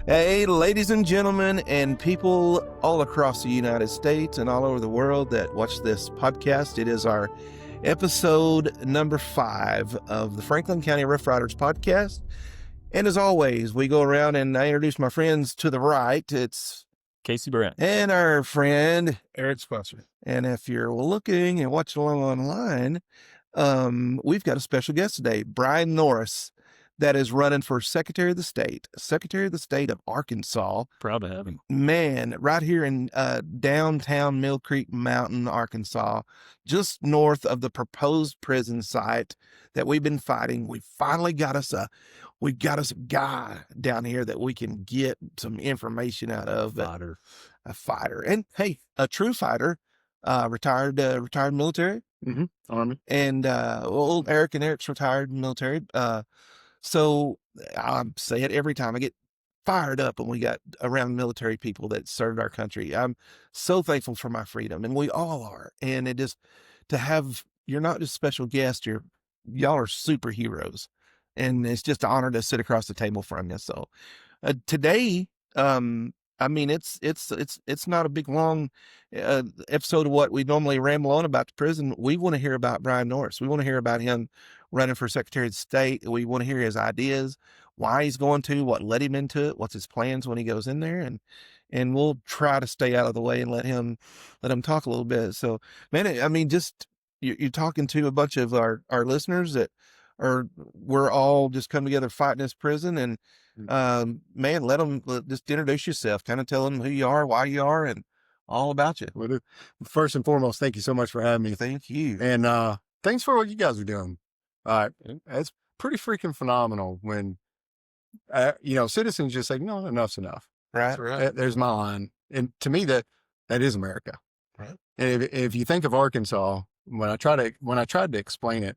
Hey, ladies and gentlemen, and people all across the United States and all over the world that watch this podcast. It is our episode number 5 of the Franklin County Rough Riders podcast. And as always, we go around and I introduce my friends to the right. It's Casey Bryan and our friend Eric Spencer. And if you're looking and watching along online, we've got a special guest today, Bryan Norris, that is running for Secretary of the State of Arkansas. Proud to have him. Man, right here in downtown Mill Creek Mountain, Arkansas, just north of the proposed prison site that we've been fighting. We finally got us a guy down here that we can get some information out of. A fighter. And hey, a true fighter, retired military. Mm-hmm. Army. And Eric's retired military. So I say it every time I get fired up when we got around military people that served our country. I'm so thankful for my freedom, and we all are. And it just to have, you're not just special guests, y'all are superheroes, and it's just an honor to sit across the table from you. So today, I mean, it's not a big long episode of what we normally ramble on about the prison. We want to hear about Bryan Norris. We want to hear about him running for Secretary of State. We want to hear his ideas, why he's going to, what led him into it, what's his plans when he goes in there, and we'll try to stay out of the way and let him talk a little bit. So, man, I mean, just you're talking to a bunch of our listeners that we're all just come together fighting this prison, and man, let them just introduce yourself, kind of tell them who you are, why you are, and all about you. Well, first and foremost, thank you so much for having me. Thank you. And thanks for what you guys are doing. It's pretty freaking phenomenal when, citizens just say, no, enough's enough. Right. There's my line. And to me, that is America. Right. And if you think of Arkansas, when I tried to explain it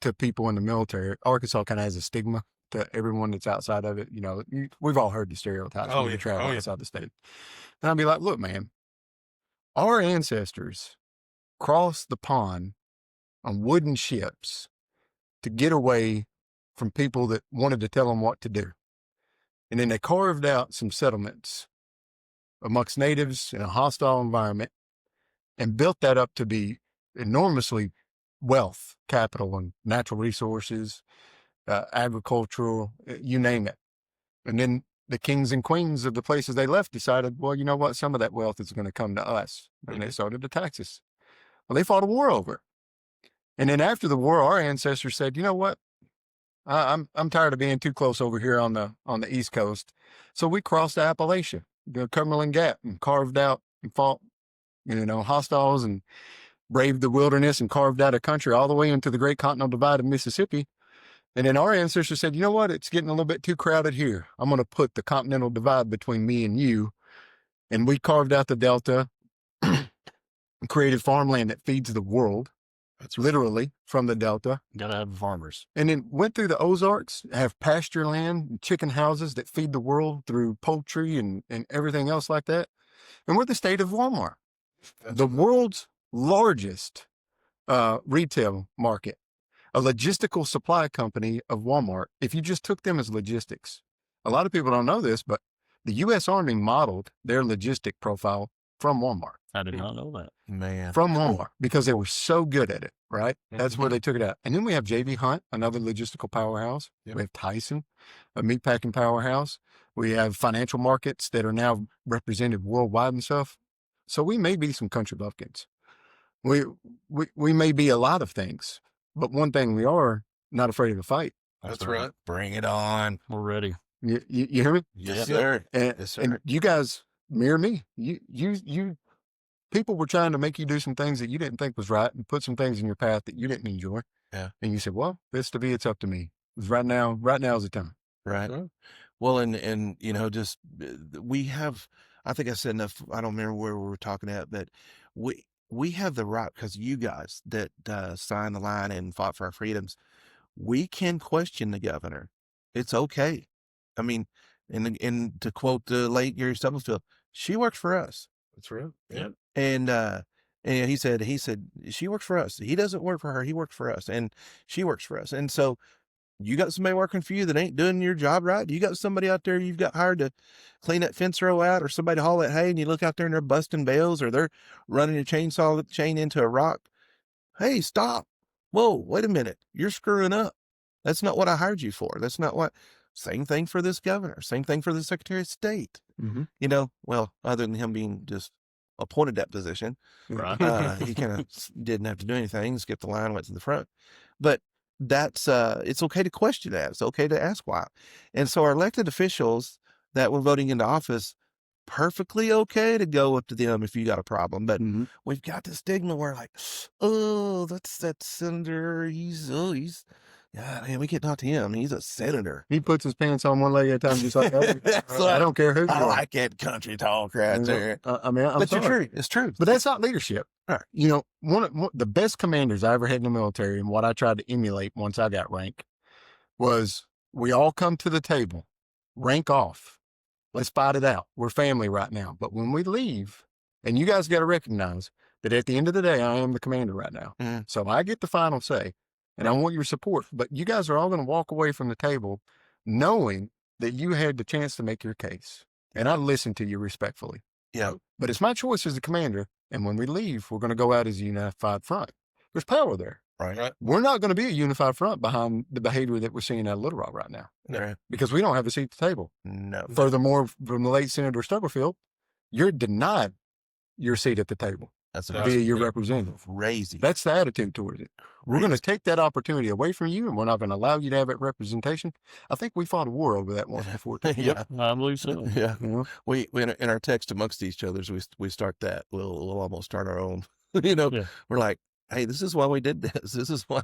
to people in the military, Arkansas kind of has a stigma to everyone that's outside of it. We've all heard the stereotypes when you travel outside the state. And I'd be like, look, man, our ancestors crossed the pond on wooden ships to get away from people that wanted to tell them what to do. And then they carved out some settlements amongst natives in a hostile environment and built that up to be enormously wealth, capital, and natural resources, agricultural, you name it. And then the kings and queens of the places they left decided, well, you know what? Some of that wealth is going to come to us. And they started to tax us. Well, they fought a war over it. And then after the war, our ancestors said, you know what? I'm tired of being too close over here on the East Coast. So we crossed Appalachia, the Cumberland Gap, and carved out and fought, hostiles, and braved the wilderness and carved out a country all the way into the Great Continental Divide of Mississippi. And then our ancestors said, you know what? It's getting a little bit too crowded here. I'm going to put the Continental Divide between me and you. And we carved out the Delta, created farmland that feeds the world. That's literally from the Delta. Gotta have farmers. And then went through the Ozarks, have pasture land, and chicken houses that feed the world through poultry and everything else like that. And we're the state of Walmart, the world's largest retail market, a logistical supply company of Walmart. If you just took them as logistics, a lot of people don't know this, but the U.S. Army modeled their logistic profile from Walmart. I did not know that. Man. From Walmart, because they were so good at it, right? That's where they took it out. And then we have J.B. Hunt, another logistical powerhouse. Yep. We have Tyson, a meatpacking powerhouse. We have financial markets that are now represented worldwide and stuff. So we may be some country bumpkins. We may be a lot of things, but one thing we are, not afraid of a fight. That's right. Bring it on. We're ready. You hear me? Yes, sir. Yes, sir. And you guys mirror me. You people were trying to make you do some things that you didn't think was right and put some things in your path that you didn't enjoy. Yeah. And you said, well, it's up to me. Right now is the time. Right. Well, and just we have, I think I said enough. I don't remember where we were talking at, but we have the right, because you guys that signed the line and fought for our freedoms, we can question the governor. It's okay. I mean, and to quote the late Gary Stubblefield, she works for us. That's right. Yeah. And he said, she works for us. He doesn't work for her. He works for us, and she works for us. And so You got somebody working for you that ain't doing your job right? You got somebody out there you've got hired to clean that fence row out, or somebody to haul that hay, and you look out there and they're busting bales, or they're running a chainsaw chain into a rock. Hey, stop. Whoa, wait a minute. You're screwing up. That's not what I hired you for. That's not what. Same thing for this governor. Same thing for the Secretary of State. Mm-hmm. You know, well, other than him being just appointed that position, Right. he kind of didn't have to do anything, skipped the line, went to the front. But that's it's okay to question that. It's okay to ask why. And so our elected officials that we're voting into office, perfectly okay to go up to them if you got a problem. But Mm-hmm. we've got the stigma where like, oh, that's that senator. Yeah, man, we can't talk to him. He's a senator. He puts his pants on one leg at a time, just like that. So I don't care who you I are. like that country talk right there. I mean, I'm But sorry. you're true. It's true. But that's not leadership. Right. You know, one of the best commanders I ever had in the military, and what I tried to emulate once I got rank, was we all come to the table, rank off. Let's fight it out. We're family right now. But when we leave, and you guys got to recognize that at the end of the day, I am the commander right now. Mm-hmm. So I get the final say, and I want your support. But you guys are all going to walk away from the table knowing that you had the chance to make your case. And I listen to you respectfully. Yeah. But it's my choice as the commander. And when we leave, we're going to go out as a unified front. There's power there. Right. We're not going to be a unified front behind the behavior that we're seeing at Little Rock right now, Right. because we don't have a seat at the table. No. Furthermore, from the late Senator Stubblefield, you're denied your seat at the table That's via your representative. crazy. That's the attitude towards it. We're going to take that opportunity away from you, and we're not going to allow you to have that representation. I think we fought a war over that once before. Too. Yeah. I believe so. Yeah. You know? We in our text amongst each other, we start that. We'll almost start our own. You know, Yeah. we're like, hey, this is why we did this. This is why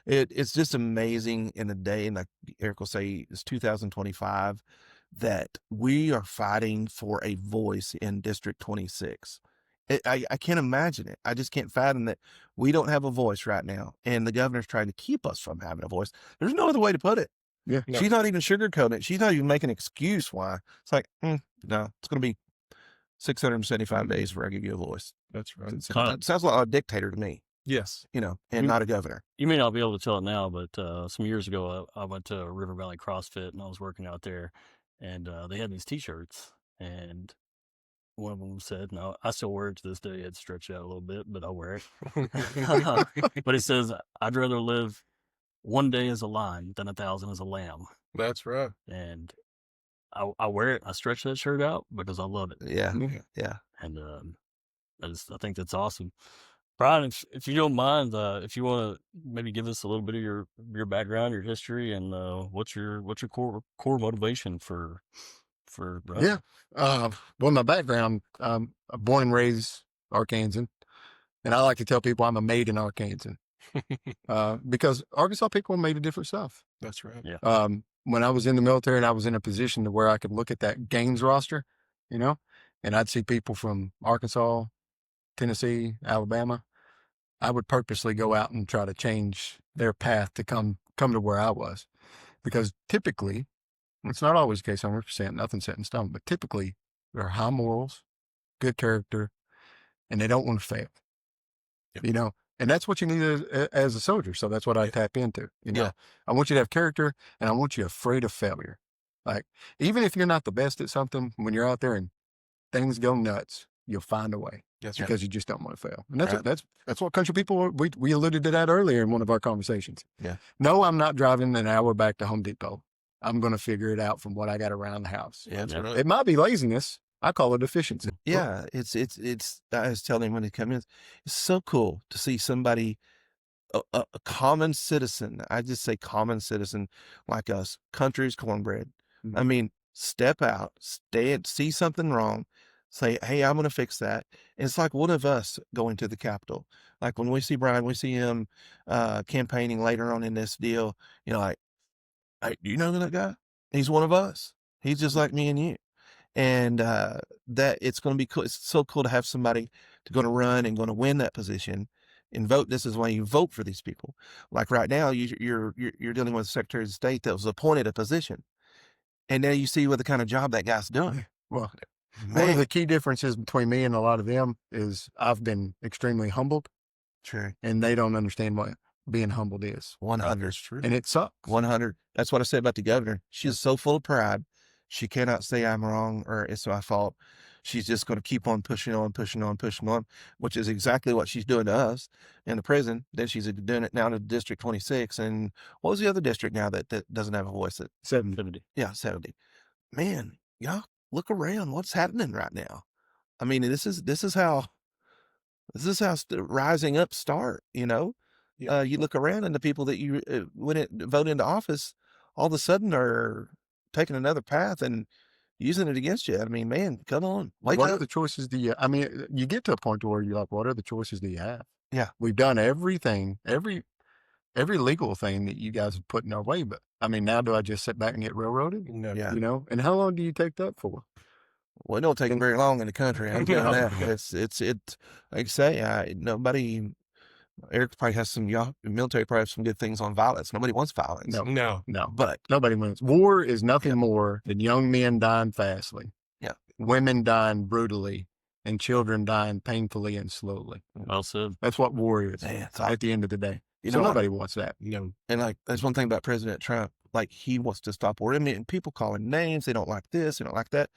it's just amazing in a day, and like Eric will say, it's 2025, that we are fighting for a voice in District 26. I can't imagine it. I just can't fathom that we don't have a voice right now, and the governor's trying to keep us from having a voice. There's no other way to put it. Yeah. No. She's not even sugarcoating it. She's not even making an excuse why. It's like, no, it's going to be 675 days before I give you a voice. That's right. It sounds like a dictator to me. Yes. You know, and not a governor. You may not be able to tell it now, but some years ago, I went to River Valley CrossFit, and I was working out there, and they had these T-shirts, and one of them said, no, I still wear it to this day. It's stretched out a little bit, but I wear it. But it says, I'd rather live one day as a lion than 1,000 as a lamb. That's right. And I wear it. I stretch that shirt out because I love it. Yeah. Yeah. And I think that's awesome. Bryan, if you don't mind, if you want to maybe give us a little bit of your background, your history, and what's your core motivation for running? Yeah. Well, my background, I'm born and raised Arkansan, and I like to tell people I'm a made in Arkansan, because Arkansas people are made of different stuff. That's right. Yeah. When I was in the military and I was in a position to where I could look at that games roster, you know, and I'd see people from Arkansas, Tennessee, Alabama, I would purposely go out and try to change their path to come to where I was, because typically, it's not always the case 100%, nothing set in stone, but typically they're high morals, good character, and they don't want to fail. Yep. You know, and that's what you need as a soldier. So that's what I tap into. You know, Yeah. I want you to have character, and I want you afraid of failure. Like, even if you're not the best at something, when you're out there and things go nuts, you'll find a way. That's Because you just don't want to fail. And that's Right. that's what country people are. We alluded to that earlier in one of our conversations. Yeah. No, I'm not driving an hour back to Home Depot. I'm going to figure it out from what I got around the house. Yeah. That's Yeah. right. It might be laziness. I call it efficiency. Yeah. It's, I was telling him when he came in, it's so cool to see somebody, a common citizen. I just say common citizen like us, country's cornbread. Mhm. I mean, step out, see something wrong, say, hey, I'm going to fix that. And it's like one of us going to the Capitol. Like when we see Bryan, we see him campaigning later on in this deal, you know, like, hey, do you know that guy? He's one of us. He's just like me and you. And that it's going to be cool. It's so cool to have somebody to going to run and going to win that position and vote. This is why you vote for these people. Like right now, you're dealing with a Secretary of State that was appointed a position, and now you see what the kind of job that guy's doing. Well, one of the key differences between me and a lot of them is I've been extremely humbled, True. and they don't understand being humbled is. 100. That's true. And it sucks. 100. That's what I said about the governor. She's so full of pride. She cannot say I'm wrong or it's my fault. She's just going to keep on pushing on, pushing on, pushing on, which is exactly what she's doing to us in the prison. Then she's doing it now to District 26. And what was the other district now that doesn't have a voice? 70. Yeah, 70. Man, y'all look around. What's happening right now? I mean, this is how rising up start. You know, you look around and the people that you vote into office, all of a sudden are taking another path and using it against you. I mean, man, come on, wake What up. other choices do you? I mean, you get to a point where you're like, what other choices do you have? Yeah. We've done everything, every legal thing that you guys have put in our way. But I mean, now do I just sit back and get railroaded? No. Yeah. You know, and how long do you take that for? Well, it don't take very long in the country. I'm telling you that. It's like I say, nobody. Eric probably has military probably has some good things on violence. Nobody wants violence. No. But Nobody wins. War is nothing more than young men dying fastly. Yeah. Women dying brutally, and children dying painfully and slowly. Well said. That's what war is Man, at the end of the day. You So know what? nobody wants that. And like, that's one thing about President Trump. Like, he wants to stop war. I mean, people call him names. They don't like this. They don't like that.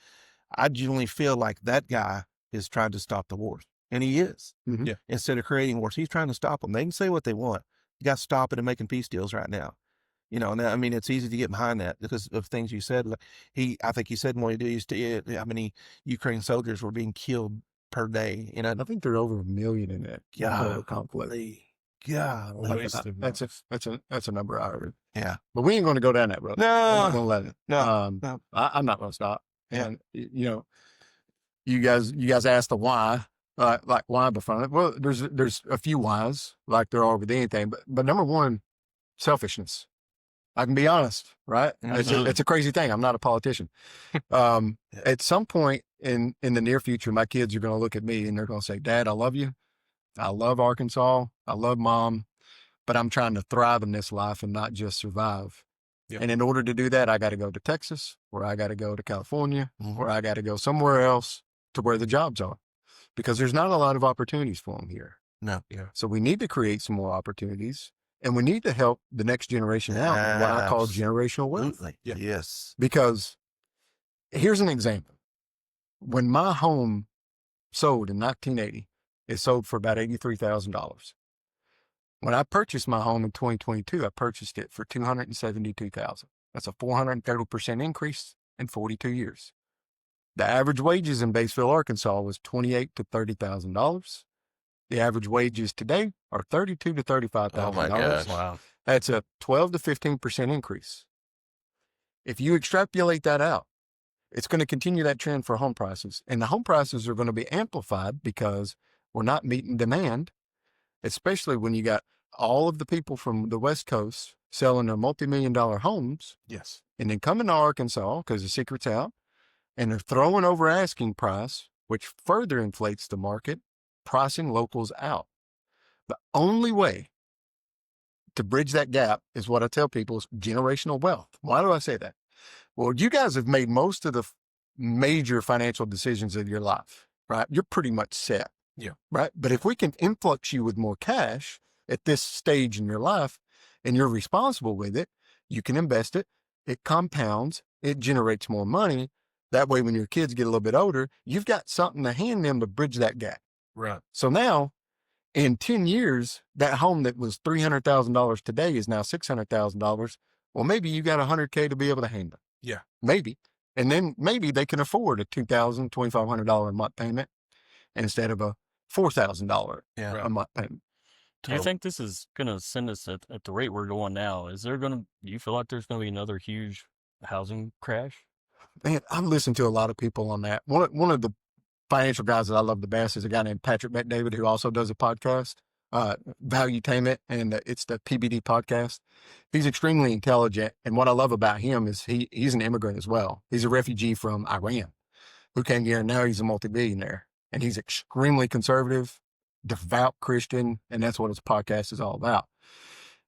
I genuinely feel like that guy is trying to stop the wars. And he is. Mhm. Yeah. Instead of creating wars, he's trying to stop them. They can say what they want. You got to stop it and making peace deals right now. You know, and I mean, it's easy to get behind that because of things you said. Like I think he said more how many Ukraine soldiers were being killed per day. You know, I think there are over 1 million in that total conflict. That's a number I heard. Yeah. But we ain't going to go down that road. I'm not going to let it. No. I'm not going to stop. Yeah. And you know, you guys asked the why, like why before it. Well, there's a few whys, like there are with anything, but number one, selfishness. I can be honest, right? It's a crazy thing. I'm not a politician. At some point in the near future, my kids are going to look at me and they're going to say, "Dad, I love you. I love Arkansas. I love Mom, but I'm trying to thrive in this life and not just survive." Yeah. And in order to do that, I got to go to Texas, or I got to go to California, Mhm. or I got to go somewhere else to where the jobs are, because there's not a lot of opportunities for them here. No. Yeah. So we need to create some more opportunities, and we need to help the next generation out in what I call generational wealth. Absolutely. Yeah. Yes. Because here's an example. When my home sold in 1980, it sold for about $83,000. When I purchased my home in 2022, I purchased it for $272,000. That's a 430% increase in 42 years. The average wages in Batesville, Arkansas was $28,000 to $30,000. The average wages today are $32,000 to $35,000. Oh my gosh. Wow. That's a 12 to 15% increase. If you extrapolate that out, it's going to continue that trend for home prices. And the home prices are going to be amplified because we're not meeting demand, especially when you got all of the people from the West Coast selling their multi-million-dollar homes Yes. and then coming to Arkansas because the secret's out, and they're throwing over asking price, which further inflates the market, pricing locals out. The only way to bridge that gap is what I tell people is generational wealth. Why do I say that? Well, you guys have made most of the major financial decisions of your life, right? You're pretty much set. Yeah. Right. But if we can influx you with more cash at this stage in your life and you're responsible with it, you can invest it. It compounds. It generates more money. That way, when your kids get a little bit older, you've got something to hand them to bridge that gap. Right. So now, in 10 years, that home that was $300,000 today is now $600,000. Well, maybe you got $100K to be able to handle. Yeah. Maybe. And then maybe they can afford a $2,000, $2,500 a month payment instead of a $4,000 a month payment. Do you think this is going to send us at the rate we're going now? Do you feel like there's going to be another huge housing crash? Man, I've listened to a lot of people on that. One of the financial guys that I love the best is a guy named Patrick McDavid, who also does a podcast, Valuetainment, and it's the PBD podcast. He's extremely intelligent. And what I love about him is he's an immigrant as well. He's a refugee from Iran who came here, and now he's a multi-billionaire. And he's extremely conservative, devout Christian, and that's what his podcast is all about.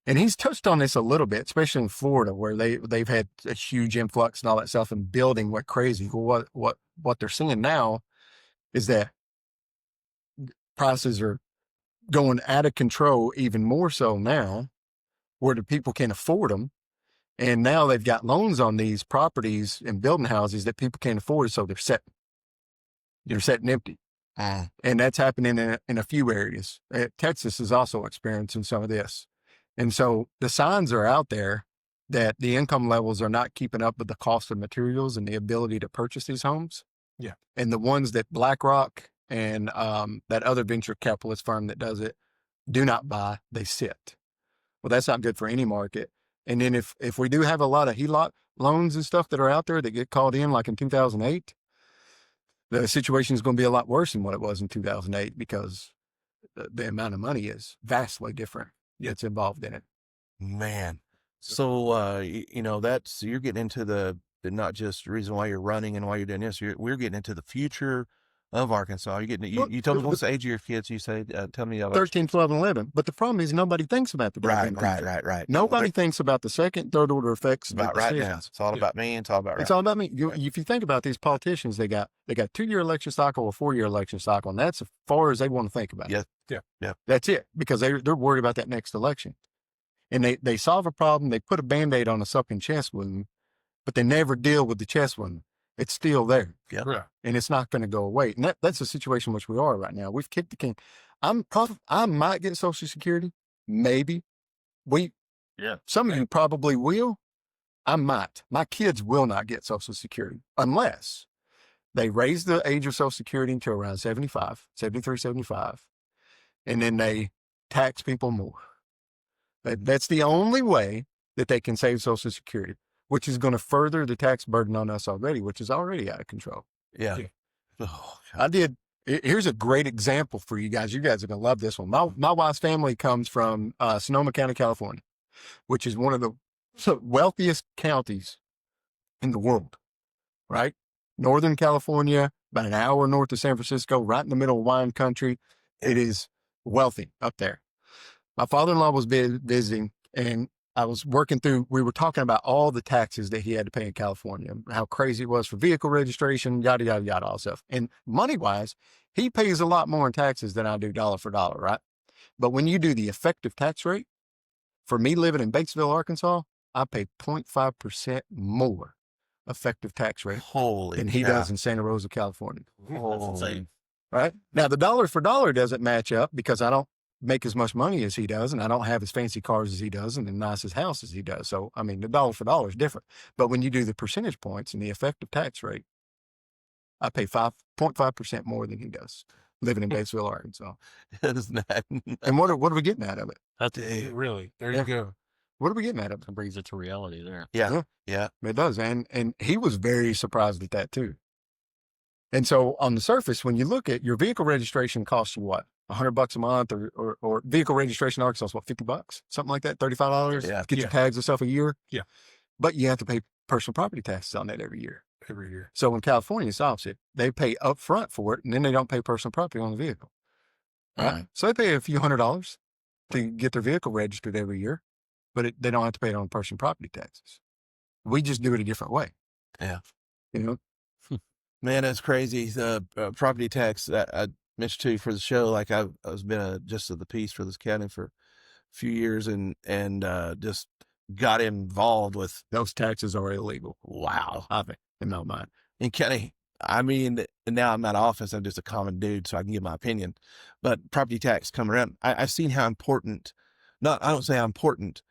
And he's touched on this a little bit, especially in Florida, where they've had a huge influx and all that stuff, and building went crazy. Well, what they're seeing now is that prices are going out of control even more so now, where the people can't afford them. And now they've got loans on these properties and building houses that people can't afford. So they're sitting empty. And that's happening in a few areas. Texas is also experiencing some of this. And so the signs are out there that the income levels are not keeping up with the cost of materials and the ability to purchase these homes. Yeah. And the ones that BlackRock and that other venture capitalist firm that does it do not buy, they sit. Well, that's not good for any market. And then if we do have a lot of HELOC loans and stuff that are out there that get called in like in 2008, the situation is going to be a lot worse than what it was in 2008 because the amount of money is vastly different that's involved in it. Man. So, you know, you're getting into the not just the reason why you're running and why you're doing this. We're getting into the future of Arkansas. You're getting, you told me what's the age of your kids, you say, tell me about 13, 12, and 11. But the problem is nobody thinks about the Right. Nobody thinks about the second, third order effects. About right now. It's all about me. It's all about right. It's all about me. If you think about these politicians, they got 2-year election cycle or 4-year election cycle, and that's as far as they want to think about it. Yeah. That's it, because they're worried about that next election. And they solve a problem, they put a Band-Aid on a sucking chest wound, but they never deal with the chest wound. It's still there. Yeah. And it's not going to go away. And that's the situation in which we are right now. We've kicked the can. I might get Social Security. Maybe. Some of you probably will. I might. My kids will not get Social Security unless they raise the age of Social Security to around 75, 73, 75, and then they tax people more. That's the only way that they can save Social Security, which is going to further the tax burden on us already, which is already out of control. Yeah. Oh, here's a great example for you guys. You guys are going to love this one. My wife's family comes from Sonoma County, California, which is one of the wealthiest counties in the world, right? Northern California, about an hour north of San Francisco, right in the middle of wine country. It is wealthy up there. My father-in-law was visiting, and I was working through, we were talking about all the taxes that he had to pay in California, how crazy it was for vehicle registration, yada, yada, yada, all stuff. And money-wise, he pays a lot more in taxes than I do dollar for dollar, right? But when you do the effective tax rate, for me living in Batesville, Arkansas, I pay 0.5% more effective tax rate than he does in Santa Rosa, California. That's insane. Right? Now, the dollar for dollar doesn't match up because I don't make as much money as he does, and I don't have as fancy cars as he does and the nicest house as he does. So, I mean, the dollar for dollar is different. But when you do the percentage points and the effective tax rate, I pay 5.5% more than he does living in Batesville, Arkansas. Isn't that? And what are we getting out of it? That's Really? There you go. What are we getting out of it? That brings it to reality there. Yeah. It does. And he was very surprised at that too. And so on the surface, when you look at your vehicle registration costs you what? $100 a month or vehicle registration in Arkansas is what, $50? Something like that, $35? Yeah. Get your tags and stuff a year? Yeah. But you have to pay personal property taxes on that every year. Every year. So in California, it's opposite. They pay up front for it, and then they don't pay personal property on the vehicle. Right? So they pay a few $100s to get their vehicle registered every year, but they don't have to pay it on personal property taxes. We just do it a different way. Yeah. You know? Man, that's crazy. The property tax that I mentioned to you for the show, like I've been a justice of the peace for this county for a few years and just got involved with those taxes are illegal. Wow. I think, in my mind. In county, I mean, now I'm out of office. I'm just a common dude, so I can give my opinion. But property tax come around. I've seen how important, I don't say how important,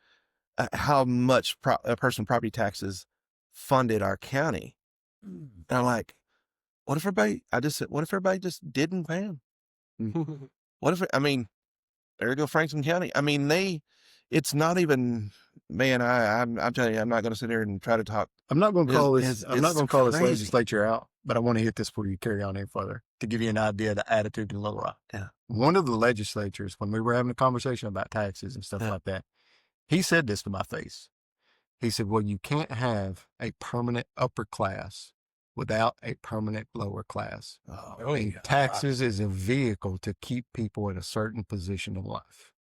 how much personal property taxes funded our county. And I'm like, what if everybody just didn't pay them? What if, I mean, there you go, Franklin County. I mean, it's not even, man, I'm telling you, I'm not going to sit here and try to talk. I'm not going to call this crazy. legislature out, but I want to hit this before you carry on any further to give you an idea of the attitude in Little Rock. Yeah. One of the legislatures, when we were having a conversation about taxes and stuff like that, he said this to my face. He said, well, you can't have a permanent upper class without a permanent lower class. Taxes is a vehicle to keep people in a certain position of life.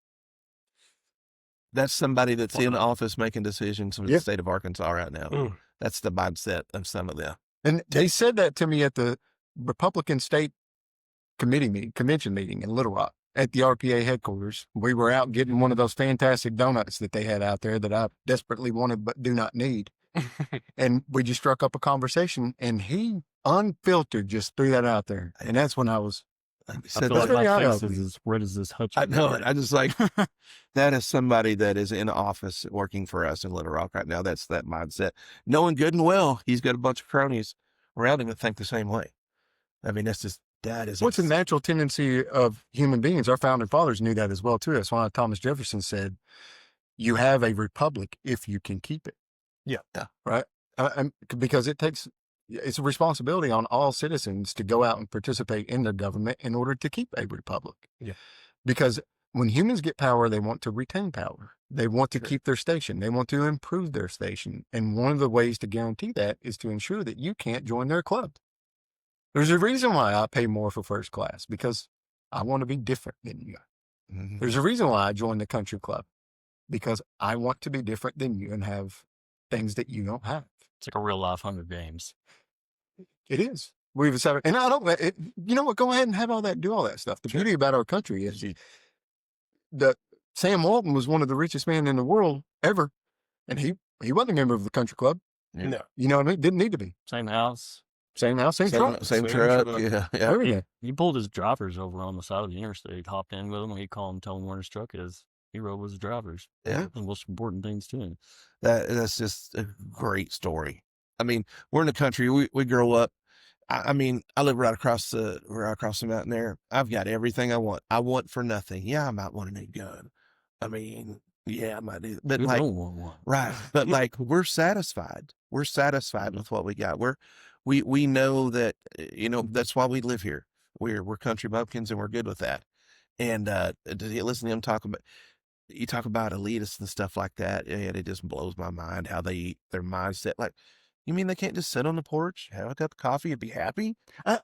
That's somebody that's in office making decisions for the state of Arkansas right now. That's the mindset of some of them. And they said that to me at the Republican State Convention meeting in Little Rock. at the RPA headquarters. We were out getting one of those fantastic donuts that they had out there that I desperately wanted but do not need. And we just struck up a conversation, and he unfiltered just threw that out there. And that's when I was, I said feel that. like my Very face eye-opening. is where does this hutch? I know it. I just like that is somebody that is in office working for us in Little Rock right now. That's that mindset. Knowing good and well he's got a bunch of cronies around him that think the same way. I mean, that's just that is what's a natural tendency of human beings. Our founding fathers knew that as well, too. That's why Thomas Jefferson said, you have a republic if you can keep it. Yeah. Right. Because it's a responsibility on all citizens to go out and participate in the government in order to keep a republic. Yeah. Because when humans get power, they want to retain power. They want to keep their station. They want to improve their station. And one of the ways to guarantee that is to ensure that you can't join their club. There's a reason why I pay more for first class, because I want to be different than you. Mm-hmm. There's a reason why I joined the country club, because I want to be different than you and have things that you don't have. It's like a real life Hunger Games. It is. We've decided, and I don't, you know what, go ahead and have all that, do all that stuff. The beauty about our country is that Sam Walton was one of the richest men in the world ever. And he wasn't a member of the country club. Yeah. No. You know what I mean? Didn't need to be. Same house. Same house, same truck. Same truck. Yeah. Everything. He pulled his drivers over on the side of the interstate, hopped in with him. He called him, told him where his truck is. He rode with his drivers. Yeah. That's the most important things to him. That's just a great story. I mean, we're in the country. We grow up. I mean, I live right across the mountain there. I've got everything I want. I want for nothing. Yeah, I might want a new gun. I mean, yeah, I might do. But Who like, don't want one? right. But like, we're satisfied. We're satisfied with what we got. We know that, that's why we live here. We're country bumpkins, and we're good with that. And to listen to him talk about, you talk about elitists and stuff like that, and it just blows my mind how they eat, their mindset. Like, you mean they can't just sit on the porch, have a cup of coffee, and be happy? I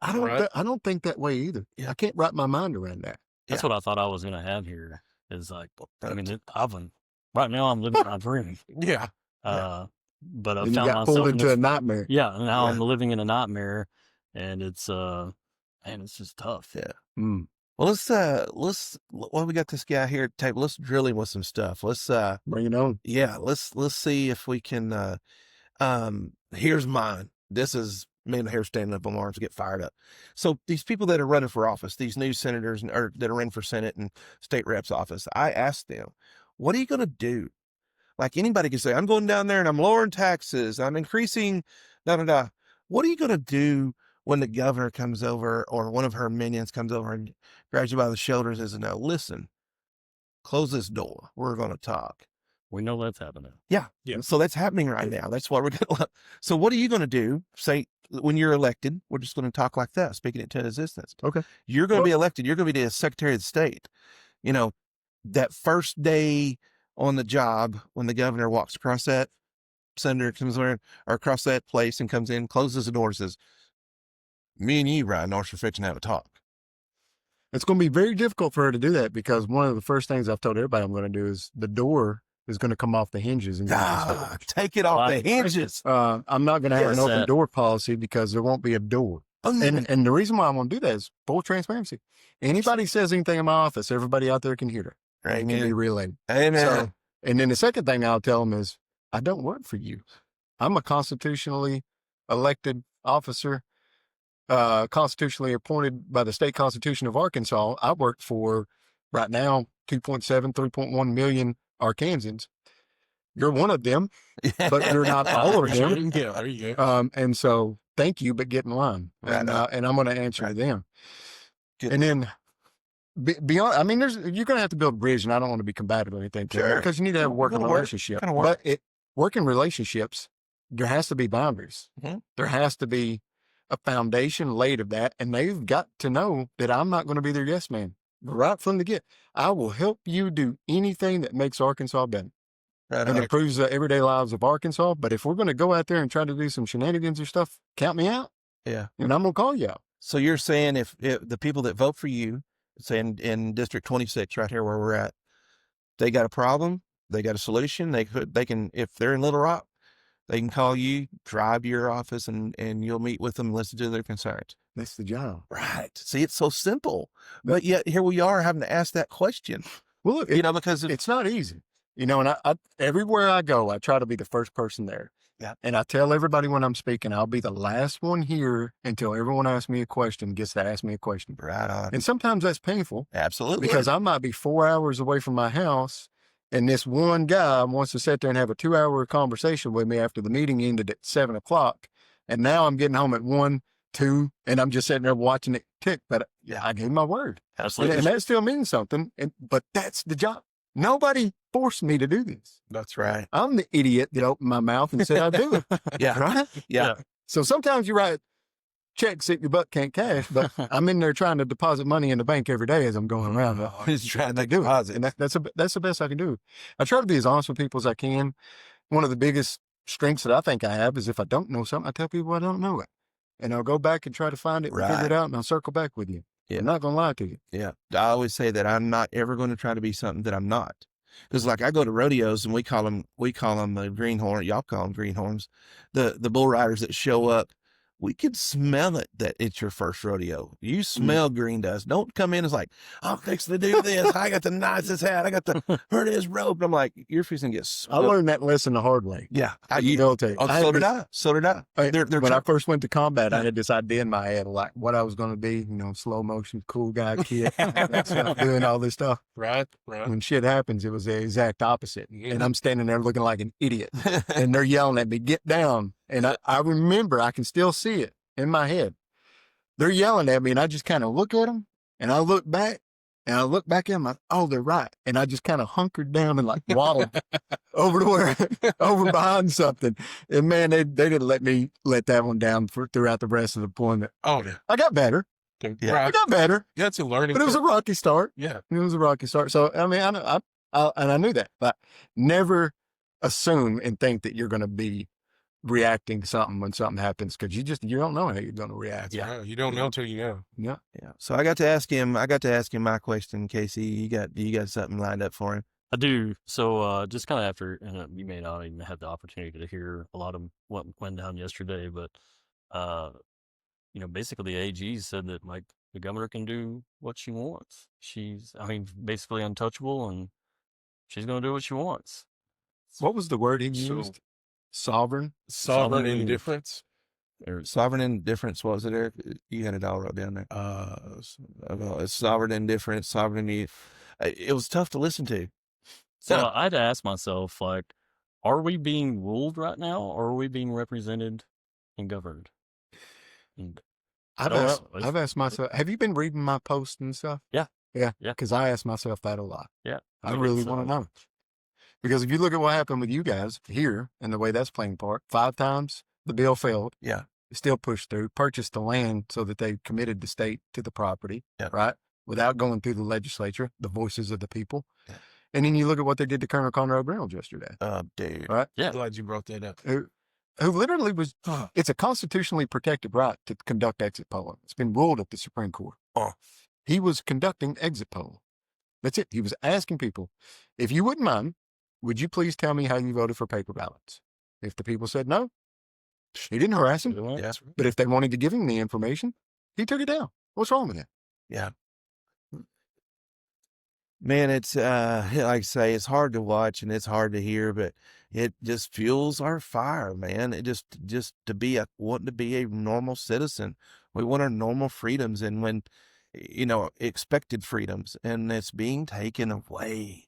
don't think that way either. Yeah. I can't wrap my mind around that. That's what I thought I was going to have here. Is like, I mean, right now I'm living my dream. Yeah. But I And you found got myself pulled in into a nightmare. Yeah, now I'm living in a nightmare, and it's it's just tough. Yeah. Mm. Well, well, we got this guy here at the table. Let's drill him with some stuff. Let's Bring it on. yeah, let's see if we can here's mine. This is me and the hair standing up on my arms to get fired up. So these people that are running for office, these new senators or that are in for Senate and state reps office, I asked them, what are you gonna do? Like, anybody can say, I'm going down there and I'm lowering taxes, I'm increasing da. What are you gonna do when the governor comes over or one of her minions comes over and grabs you by the shoulders and says, no, listen, close this door. We're going to talk. We know that's happening. Yeah. So that's happening right now. That's what we're going to. So what are you going to do? Say, when you're elected, we're just going to talk like that, speaking it to existence. Okay. You're going to be elected. You're going to be the Secretary of State. That first day on the job, when the governor walks across that, senator comes over or across that place and comes in, closes the door and says, me and you, Ryan Norris, are fixing to have a talk. It's going to be very difficult for her to do that, because one of the first things I've told everybody I'm going to do is the door is going to come off the hinges. And take it off the hinges. I'm not going to have an open door policy, because there won't be a door. And the reason why I want to do that is full transparency. Anybody says anything in my office, everybody out there can hear it. Right. It can be relayed. Amen. So, and then the second thing I'll tell them is, I don't work for you. I'm a constitutionally elected officer, constitutionally appointed by the state constitution of Arkansas. I work for, right now, 3.1 million Arkansans. You're one of them, but you're not all of them. There you go. And so thank you, but get in line. And I'm going to answer to them. Good. And then beyond, I mean, you're going to have to build a bridge, and I don't want to be combative or anything, because you need to have a working relationship. But working relationships, there has to be boundaries. Mm-hmm. There has to be a foundation laid of that, and they've got to know that I'm not going to be their yes man. Right from the get, I will help you do anything that makes Arkansas better and improves the everyday lives of Arkansas. But if we're going to go out there and try to do some shenanigans or stuff, count me out. Yeah. And I'm going to call you out. So you're saying if the people that vote for you, say in District 26, right here where we're at, they got a problem, they got a solution, they can, if they're in Little Rock, They can call you, drive to your office, and you'll meet with them, listen to their concerns. That's the job. Right. See, it's so simple, but yet here we are having to ask that question. Well, look, Because it's not easy, and I everywhere I go, I try to be the first person there. Yeah. And I tell everybody when I'm speaking, I'll be the last one here until everyone asks me a question, gets to ask me a question. Right on. And sometimes that's painful. Absolutely. Because I might be 4 hours away from my house, and this one guy wants to sit there and have a 2-hour conversation with me after the meeting ended at 7 o'clock. And now I'm getting home at 1, 2, and I'm just sitting there watching it tick. But I gave my word. Absolutely. And that still means something. But that's the job. Nobody forced me to do this. That's right. I'm the idiot that opened my mouth and said I do it. Yeah. Right? Yeah. So sometimes you write checks that your butt can't cash, but I'm in there trying to deposit money in the bank every day as I'm going around. He's trying to do deposit. it. And that's the best I can do. I try to be as honest with people as I can. One of the biggest strengths that I think I have is if I don't know something, I tell people I don't know it. And I'll go back and try to find it and figure it out, and I'll circle back with you. Yeah. I'm not going to lie to you. Yeah. I always say that I'm not ever going to try to be something that I'm not. Because like I go to rodeos and we call them greenhorn. Y'all call them greenhorns. The bull riders that show up, we can smell it that it's your first rodeo. You smell green dust. Don't come in as like, I'm fixing to do this. I got the nicest hat. I got the prettiest robe. And I'm like, you're fixing to get smoked. I learned that lesson the hard way. Yeah. Military. So did I. So did I. When I first went to combat, I had this idea in my head, like what I was going to be, slow motion, cool guy, kid, doing all this stuff. Right. When shit happens, it was the exact opposite. And I'm standing there looking like an idiot. And they're yelling at me, get down. And I remember, I can still see it in my head. They're yelling at me, and I just kind of look at them, and I look back, and I look back at them, like, oh, they're right. And I just kind of hunkered down and like waddled over behind something. And man, they didn't let me let that one down throughout the rest of the deployment. Oh, yeah. I got better. Yeah. I got better. Yeah, it's a learning. But it was a rocky start. Yeah. It was a rocky start. So, I mean, I knew that, but never assume and think that you're going to be reacting to something when something happens, because you don't know how you're going to react. Yeah, you don't know till you know. Yeah. So I got to ask him my question. Casey, you got something lined up for him? I do. So just kind of after, and you may not even have the opportunity to hear a lot of what went down yesterday, but basically the AG said that like the governor can do what she wants. She's, basically untouchable, and she's going to do what she wants. What was the word he used? Sovereign indifference. Sovereign indifference. What was it, Eric? You had it all wrote down there. It's sovereign indifference, sovereignty. It was tough to listen to. So I had to ask myself, like, are we being ruled right now, or are we being represented and governed? And I've asked myself, have you been reading my posts and stuff? Yeah. Because I ask myself that a lot. Yeah. I really want to know. Because if you look at what happened with you guys here and the way that's playing part, 5 times the bill failed. Yeah. Still pushed through, purchased the land so that they committed the state to the property, yeah. right? Without going through the legislature, the voices of the people. Yeah. And then you look at what they did to Colonel Conrad Reynolds yesterday. Dude. Right? Yeah. Glad you brought that up. Who literally was, it's a constitutionally protected right to conduct exit polling. It's been ruled at the Supreme Court. He was conducting exit poll. That's it. He was asking people, if you wouldn't mind, would you please tell me how you voted for paper ballots? If the people said no, he didn't harass them. Yeah. But if they wanted to give him the information, he took it down. What's wrong with that? Yeah. Man, it's like I say, it's hard to watch and it's hard to hear, but it just fuels our fire, man. It just to be wanting to be a normal citizen. We want our normal freedoms, and when expected freedoms, and it's being taken away.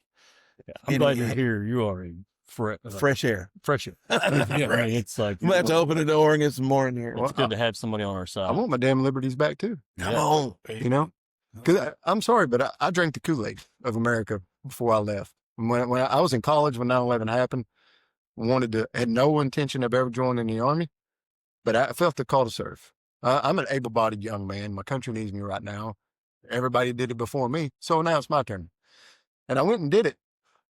Yeah, I'm glad you're here. You are in fresh air. Fresh air. Yeah, it's like I'm gonna have to open the door and get some more in here. It's good to have somebody on our side. I want my damn liberties back too. Come on. Because I'm sorry, but I drank the Kool-Aid of America before I left. When I was in college, when 9/11 happened, had no intention of ever joining the Army, but I felt the call to serve. I'm an able-bodied young man. My country needs me right now. Everybody did it before me, so now it's my turn. And I went and did it.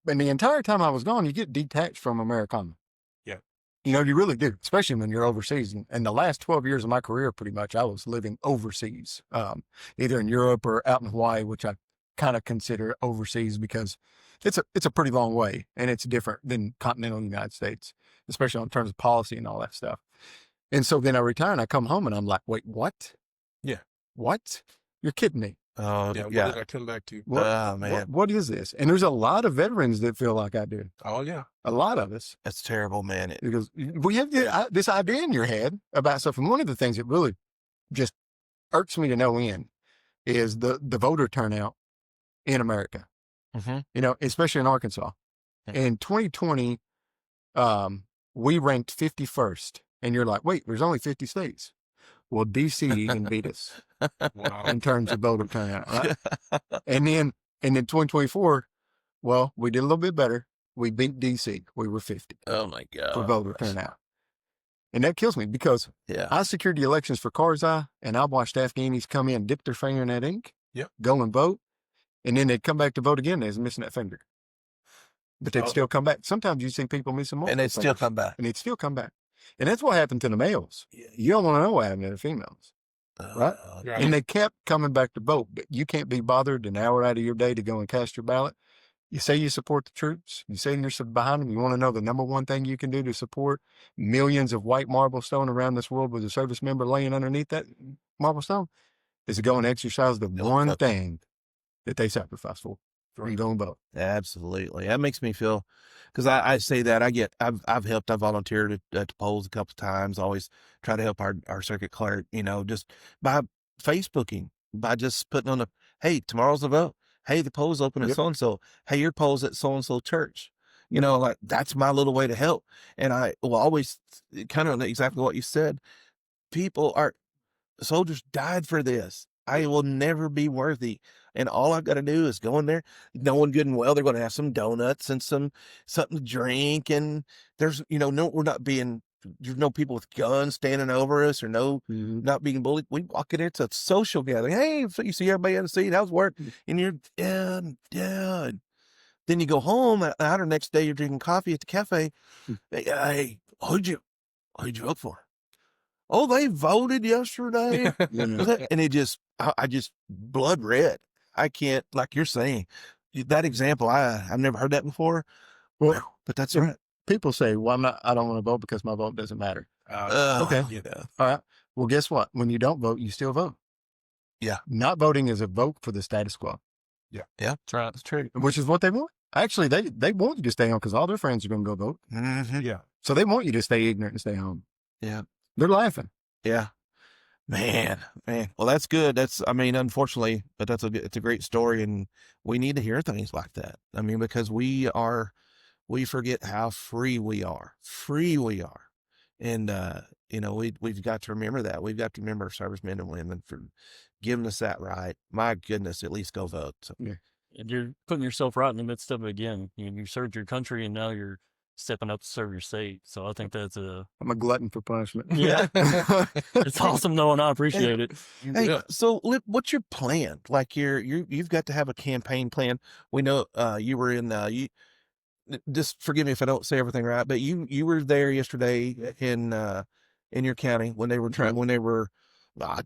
And the entire time I was gone, you get detached from Americana. Yeah. You really do, especially when you're overseas. And the last 12 years of my career, pretty much, I was living overseas, either in Europe or out in Hawaii, which I kind of consider overseas because it's a pretty long way and it's different than continental United States. especially in terms of policy and all that stuff. And so then I retire and I come home and I'm like, wait, what? Yeah. What? You're kidding me. Oh, Yeah. What yeah. did I come back to? What, Oh, man. what is this? And there's a lot of veterans that feel like I do. Oh, yeah. A lot of us. That's terrible, man. Because we have this idea in your head about stuff. And one of the things that really just irks me to no end is the voter turnout in America, you know, especially in Arkansas. In 2020, we ranked 51st. And you're like, wait, there's only 50 states. Well, DC even beat us Wow. in terms of voter turnout, right? And then 2024, well, we did a little bit better. We beat DC. We were 50 Oh, my God. for voter turnout. And that kills me because Yeah. I secured the elections for Karzai, and I watched Afghanis come in, dip their finger in that ink, Yep. go and vote, and then they'd come back to vote again. They was missing that finger. But they'd still come back. Sometimes you see people missing more. And they'd still come back. And they'd still come back. And that's what happened to the males. You don't want to know what happened to the females. Right? Right. And they kept coming back to vote. But you can't be bothered an hour out of your day to go and cast your ballot. You say you support the troops. You say you're behind them. You want to know the number one thing you can do to support millions of white marble stone around this world with a service member laying underneath that marble stone is to go and exercise the one thing that they sacrificed for. You go and vote. Absolutely. That makes me feel, because I say that I've helped, I volunteered at the polls a couple of times, always try to help our circuit clerk, you know, just by Facebooking, by just putting on hey, tomorrow's the vote. Hey, the poll's open at so-and-so. Hey, your poll's at so-and-so church. You know, like that's my little way to help. And I will always kind of exactly what you said. Soldiers died for this. I will never be worthy. And all I've got to do is go in there, knowing good and well they're going to have some donuts and something to drink. And there's, there's no people with guns standing over us or not being bullied. We walk in there, it's a social gathering. Hey, so you see everybody in the seat, how's work? And you're done. Then you go home out the next day, you're drinking coffee at the cafe. Hey, who'd you vote for? Oh, they voted yesterday. And I just blood red. I can't, like you're saying, that example, I've never heard that before. Well, but that's right. People say, well, I don't want to vote because my vote doesn't matter. Okay. Yeah. All right. Well, guess what? When you don't vote, you still vote. Yeah. Not voting is a vote for the status quo. Yeah. That's right. That's true. Which is what they want. Actually, they want you to stay home because all their friends are going to go vote. Mm-hmm. Yeah. So they want you to stay ignorant and stay home. Yeah. They're laughing. Yeah. Man. Well, that's good. Unfortunately, but it's a great story, and we need to hear things like that. I mean, because we forget how free we are. And, we've got to remember that. We've got to remember our servicemen and women for giving us that right. My goodness, at least go vote. So. Yeah. And you're putting yourself right in the midst of it again. You served your country, and now you're stepping up to serve your state. So I think that's I'm a glutton for punishment. Yeah. It's awesome though, and I appreciate it. Hey, so what's your plan? Like you've got to have a campaign plan. We know you were in just forgive me if I don't say everything right, but you were there yesterday in your county when they were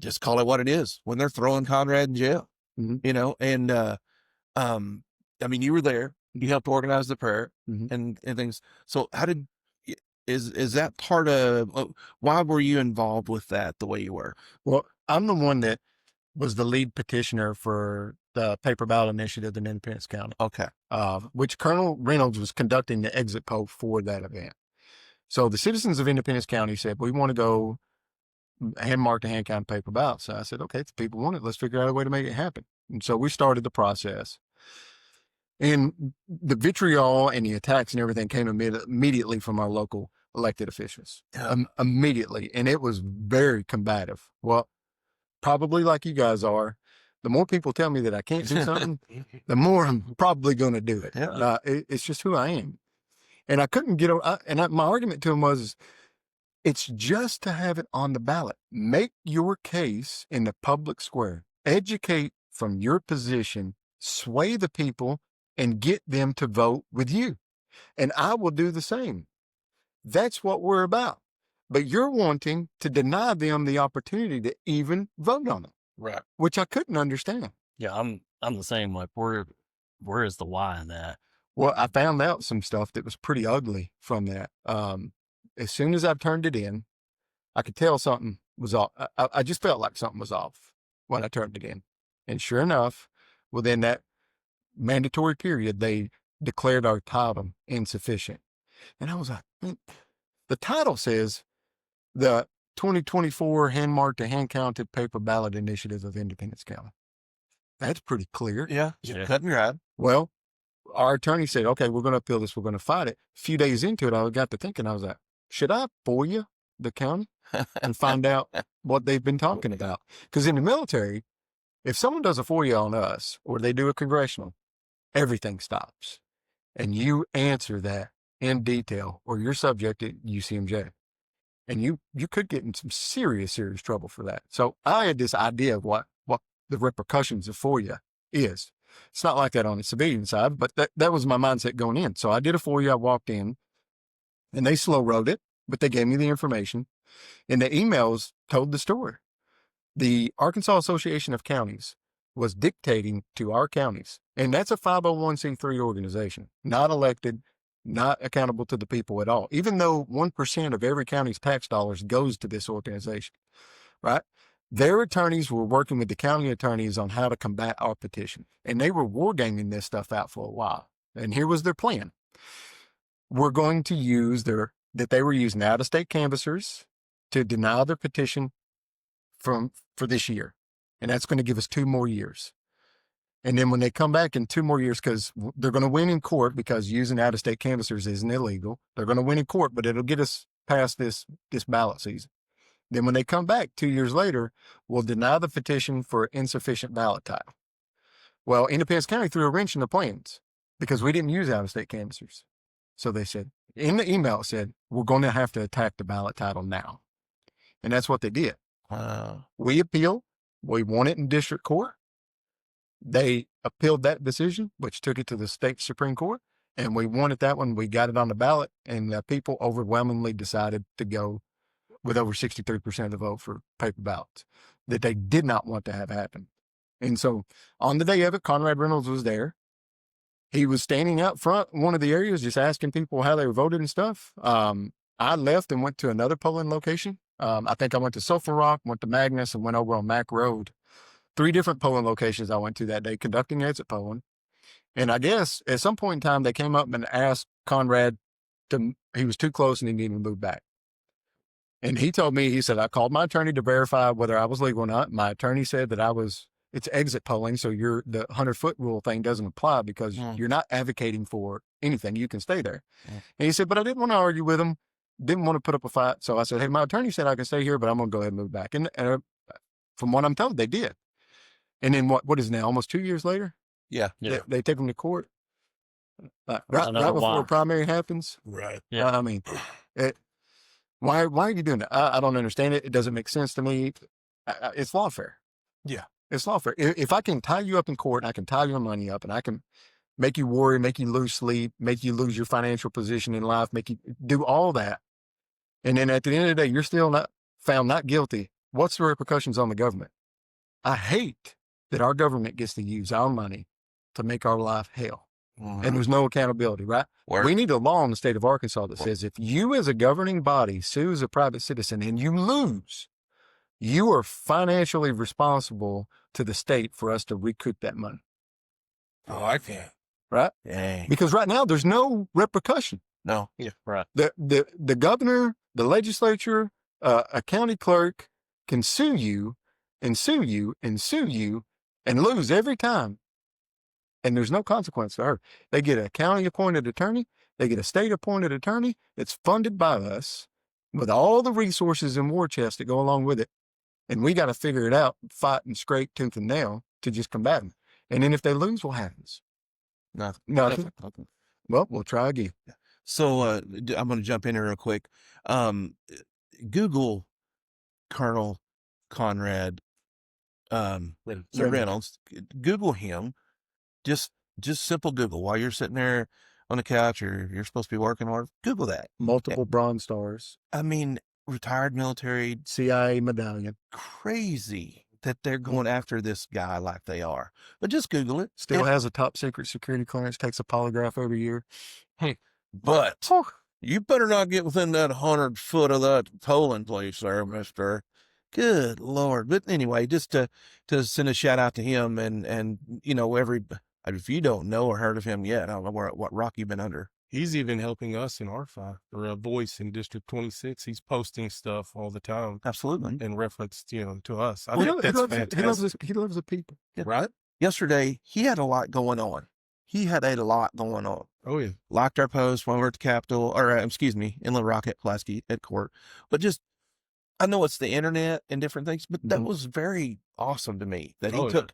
just call it what it is, when they're throwing Conrad in jail. Mm-hmm. And you were there. You helped organize the prayer and things. So is that part of, why were you involved with that the way you were? Well, I'm the one that was the lead petitioner for the paper ballot initiative in Independence County. Okay. Which Colonel Reynolds was conducting the exit poll for that event. So the citizens of Independence County said, we want to go hand-marked and hand-counted paper ballots. So I said, okay, if the people want it, let's figure out a way to make it happen. And so we started the process. And the vitriol and the attacks and everything came immediately from our local elected officials. Immediately. And it was very combative. Well, probably like you guys are. The more people tell me that I can't do something, the more I'm probably going to do it. Yeah. It's just who I am. And I couldn't get over, my argument to him was, it's just to have it on the ballot. Make your case in the public square. Educate from your position, sway the people, and get them to vote with you. And I will do the same. That's what we're about. But you're wanting to deny them the opportunity to even vote on it. Right. Which I couldn't understand. Yeah, I'm the same. Like, where is the why in that? Well, I found out some stuff that was pretty ugly from that. as soon as I turned it in, I could tell something was off. I just felt like something was off when I turned it in. And sure enough, within that mandatory period, they declared our title insufficient. And I was like, the title says the 2024 hand-marked and hand-counted paper ballot initiative of Independence County. That's pretty clear. Yeah. Cut and dried. Well, our attorney said, okay, we're going to appeal this. We're going to fight it. A few days into it, I got to thinking, I was like, should I FOIA the county and find out what they've been talking about? Because in the military, if someone does a FOIA on us or they do a congressional, everything stops. And you answer that in detail or you're subject to UCMJ. And you could get in some serious trouble for that. So I had this idea of what the repercussions of FOIA is. It's not like that on the civilian side, but that was my mindset going in. So I did a FOIA. I walked in and they slow wrote it, but they gave me the information and the emails told the story. The Arkansas Association of Counties was dictating to our counties, and that's a 501c3 organization, not elected, not accountable to the people at all, even though 1% of every county's tax dollars goes to this organization, right? Their attorneys were working with the county attorneys on how to combat our petition, and they were wargaming this stuff out for a while. And here was their plan. We're going to use that they were using out-of-state canvassers to deny their petition for this year. And that's going to give us 2 more years. And then when they come back in 2 more years, because they're going to win in court because using out-of-state canvassers isn't illegal. They're going to win in court, but it'll get us past this ballot season. Then when they come back 2 years later, we'll deny the petition for insufficient ballot title. Well, Independence County threw a wrench in the plans because we didn't use out-of-state canvassers. So they said, in the email it said, we're going to have to attack the ballot title now. And that's what they did. We appealed. We won it in district court. They appealed that decision, which took it to the state Supreme Court, and we won it that one. We got it on the ballot, and people overwhelmingly decided to go with over 63% of the vote for paper ballots that they did not want to have happen. And so on the day of it, Conrad Reynolds was there. He was standing out front one of the areas, just asking people how they voted and stuff. I left and went to another polling location. I think I went to Sulphur Rock, went to Magnus, and went over on Mack Road. 3 different polling locations I went to that day conducting exit polling. And I guess at some point in time, they came up and asked Conrad he was too close and he needed to move back. And he told me, he said, I called my attorney to verify whether I was legal or not. My attorney said that it's exit polling. So the 100-foot rule thing doesn't apply because you're not advocating for anything. You can stay there. And he said, but I didn't want to argue with him. Didn't want to put up a fight. So I said, hey, my attorney said I can stay here, but I'm going to go ahead and move back. And from what I'm told, they did. And then what is now, almost 2 years later? Yeah. They take them to court. Right before a primary happens. Right. Yeah. I mean, why are you doing that? I don't understand it. It doesn't make sense to me. It's lawfare. Yeah. It's lawfare. If I can tie you up in court, and I can tie your money up, and I can make you worry, make you lose sleep, make you lose your financial position in life, make you do all that. And then at the end of the day, you're still not found not guilty. What's the repercussions on the government? I hate that our government gets to use our money to make our life hell. And there's no accountability, right? We need a law in the state of Arkansas that says if you as a governing body sues a private citizen and you lose, you are financially responsible to the state for us to recoup that money. Oh, I can't. Right? Dang. Because right now there's no repercussion. No. Yeah. Right. The governor, the legislature, a county clerk can sue you and sue you and sue you and lose every time. And there's no consequence to her. They get a county appointed attorney. They get a state appointed attorney that's funded by us with all the resources and war chests that go along with it. And we got to figure it out, fight and scrape tooth and nail to just combat them. And then if they lose, what happens? Nothing. Well, we'll try again. So I'm going to jump in here real quick. Google Colonel Conrad Reynolds. Google him. Just simple Google while you're sitting there on the couch or you're supposed to be working hard. Google that. Multiple Bronze Stars. I mean, retired military, CIA medallion. crazy that they're going after this guy like they are. But just Google it. Still has a top secret security clearance, takes a polygraph every year. But You better not get within that 100 foot of that polling place there, mister. Good Lord. But anyway, just to send a shout out to him and if you don't know or heard of him yet, I don't know what rock you've been under. He's even helping us in Ep5 or a voice in District 26. He's posting stuff all the time Absolutely. in reference, to us. I Well, think that's fantastic. he loves the people. Yeah. Right? Yesterday, he had a lot going on. Oh, yeah. Liked our post when we were at the Capitol, or in Little Rock at Pulaski at court. But just, I know it's the internet and different things, but that was very awesome to me that he took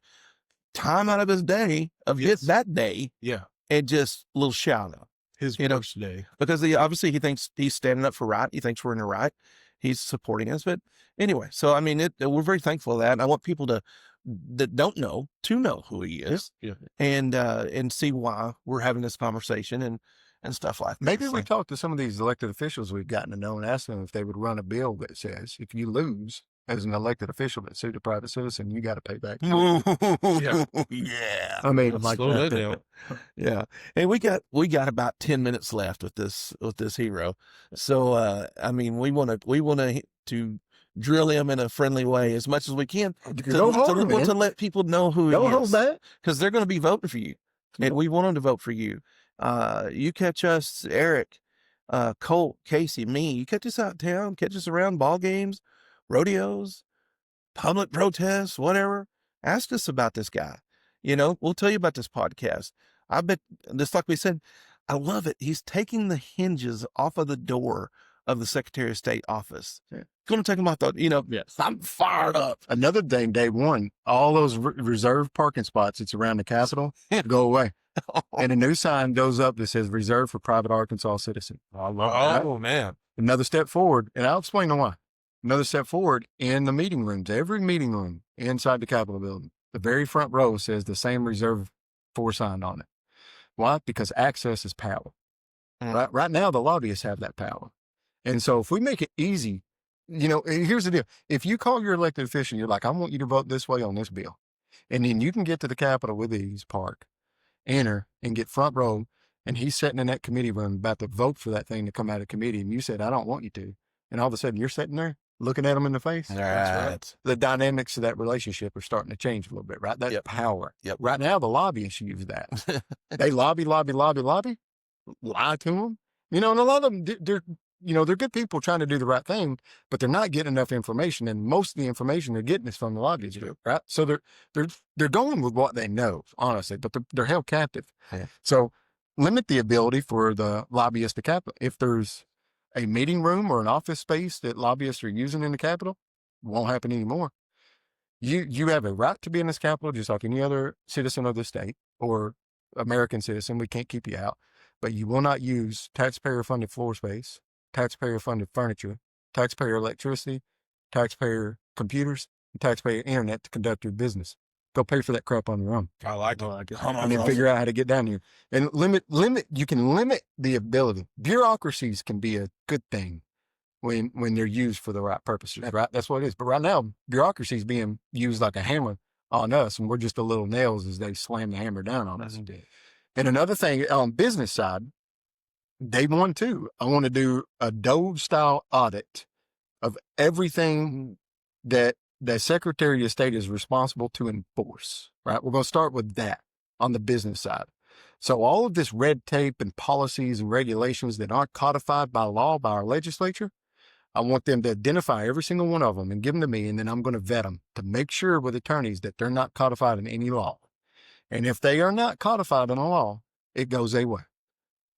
time out of his day, that day, and just a little shout out. His first day. Because he thinks he's standing up for right. He thinks we're in the right. He's supporting us. But anyway, so I mean, we're very thankful for that. And I want people that don't know to know who he is, and see why we're having this conversation and stuff like that. Maybe we talk to some of these elected officials we've gotten to know and ask them if they would run a bill that says if you lose as an elected official that sued a private citizen, you got to pay back. Yeah. I mean, Slow that down. Yeah. And we got about 10 minutes left with this hero. So, I mean, we want to drill him in a friendly way as much as we can to let people know who he is. Don't hold that. Because they're going to be voting for you. And we want them to vote for you. You catch us, Eric, Colt, Casey, me. You catch us out in town, catch us around ball games, rodeos, public protests, whatever. Ask us about this guy. We'll tell you about this podcast. I bet, just like we said, I love it. He's taking the hinges off of the door of the Secretary of State office. It's going to take him off Yes. I'm fired up. Another thing, day one, all those reserved parking spots that's around the Capitol go away. And a new sign goes up that says reserved for private Arkansas citizen. I love it. Oh, man. Another step forward, and I'll explain why. Another step forward in the meeting rooms, every meeting room inside the Capitol building, the very front row says the same reserved for sign on it. Why? Because access is power. Right now, the lobbyists have that power. And so if we make it easy, here's the deal. If you call your elected official, you're like, I want you to vote this way on this bill. And then you can get to the Capitol with ease, park, enter, and get front row. And he's sitting in that committee room about to vote for that thing to come out of committee. And you said, I don't want you to. And all of a sudden you're sitting there looking at him in the face. That's right. The dynamics of that relationship are starting to change a little bit, right? That's power. Yep. Right now, the lobbyists use that. They lobby, lie to them. And a lot of them, they're good people trying to do the right thing, but they're not getting enough information. And most of the information they're getting is from the lobbyists, right? So they're going with what they know, honestly, but they're held captive. Yeah. So limit the ability for the lobbyists to Capitol. If there's a meeting room or an office space that lobbyists are using in the Capitol, won't happen anymore. You have a right to be in this Capitol just like any other citizen of the state or American citizen. We can't keep you out, but you will not use taxpayer-funded floor space, taxpayer-funded furniture, taxpayer electricity, taxpayer computers, and taxpayer internet to conduct your business. Go pay for that crap on your own. I like it. And then figure out how to get down here. And you can limit the ability. Bureaucracies can be a good thing when they're used for the right purposes, right? That's what it is. But right now, bureaucracy is being used like a hammer on us, and we're just the little nails as they slam the hammer down on us. And another thing on business side, day one too, I want to do a Dove-style audit of everything that the Secretary of State is responsible to enforce, right? We're going to start with that on the business side. So all of this red tape and policies and regulations that aren't codified by law by our legislature, I want them to identify every single one of them and give them to me, and then I'm going to vet them to make sure with attorneys that they're not codified in any law. And if they are not codified in a law, it goes away.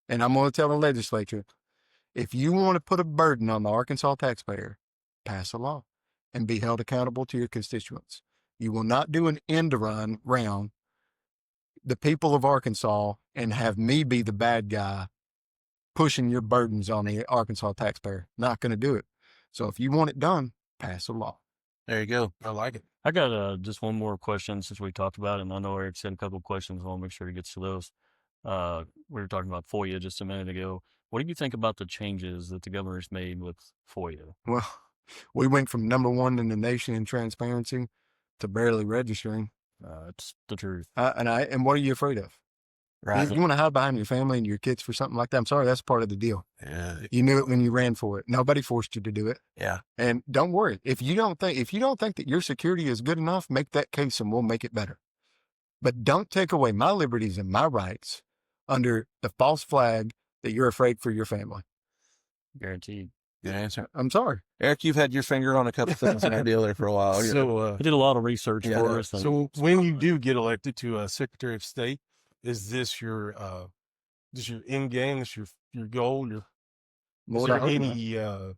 And I'm going to tell the legislature, if you want to put a burden on the Arkansas taxpayer, pass a law and be held accountable to your constituents. You will not do an end run round the people of Arkansas and have me be the bad guy pushing your burdens on the Arkansas taxpayer. Not going to do it. So if you want it done, pass a law. There you go. I like it. I got just one more question since we talked about it, and I know Eric said a couple of questions. I want to make sure he gets to those. We were talking about FOIA just a minute ago. What do you think about the changes that the governor's made with FOIA? Well, we went from number one in the nation in transparency to barely registering. It's the truth. And what are you afraid of? Right. You want to hide behind your family and your kids for something like that? I'm sorry, that's part of the deal. Yeah. You knew it when you ran for it. Nobody forced you to do it. Yeah. And don't worry. If you don't think that your security is good enough, make that case and we'll make it better. But don't take away my liberties and my rights under the false flag that you're afraid for your family. Guaranteed. Good answer. I'm sorry. Eric, you've had your finger on a couple things in our deal there for a while. So, He did a lot of research Yeah. for us. And so when you do get elected to Secretary of State, is this your end game? Is your goal? Is Lord, I there hope not.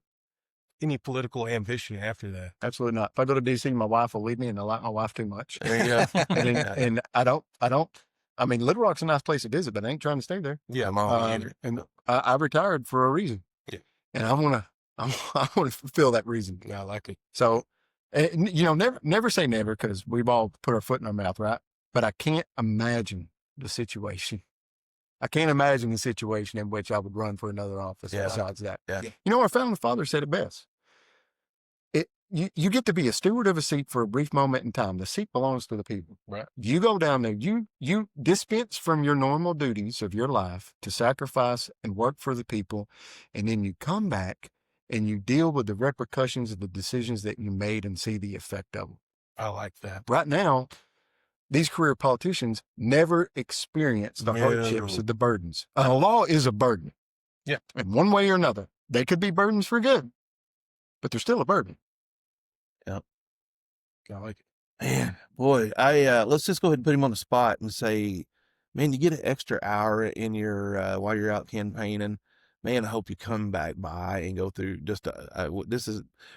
any political ambition after that? Absolutely not. If I go to DC, my wife will leave me, and I like my wife too much. There you go. and I don't. I mean, Little Rock's a nice place to visit, but I ain't trying to stay there. Yeah, And I retired for a reason. Yeah. And I want to fulfill that reason. I like it. So, never say never, because we've all put our foot in our mouth, right? But I can't imagine the situation. I can't imagine the situation in which I would run for another office besides that. Yeah. You know, our founding father said it best. You get to be a steward of a seat for a brief moment in time. The seat belongs to the people. Right. You go down there, you dispense from your normal duties of your life to sacrifice and work for the people, and then you come back and you deal with the repercussions of the decisions that you made and see the effect of them. I like that. Right now, these career politicians never experience the hardships of the burdens. A law is a burden. Yeah. In one way or another. They could be burdens for good, but they're still a burden. Yep. I like it. Man, boy, let's just go ahead and put him on the spot and say, man, you get an extra hour in your while you're out campaigning. Man, I hope you come back by and go through just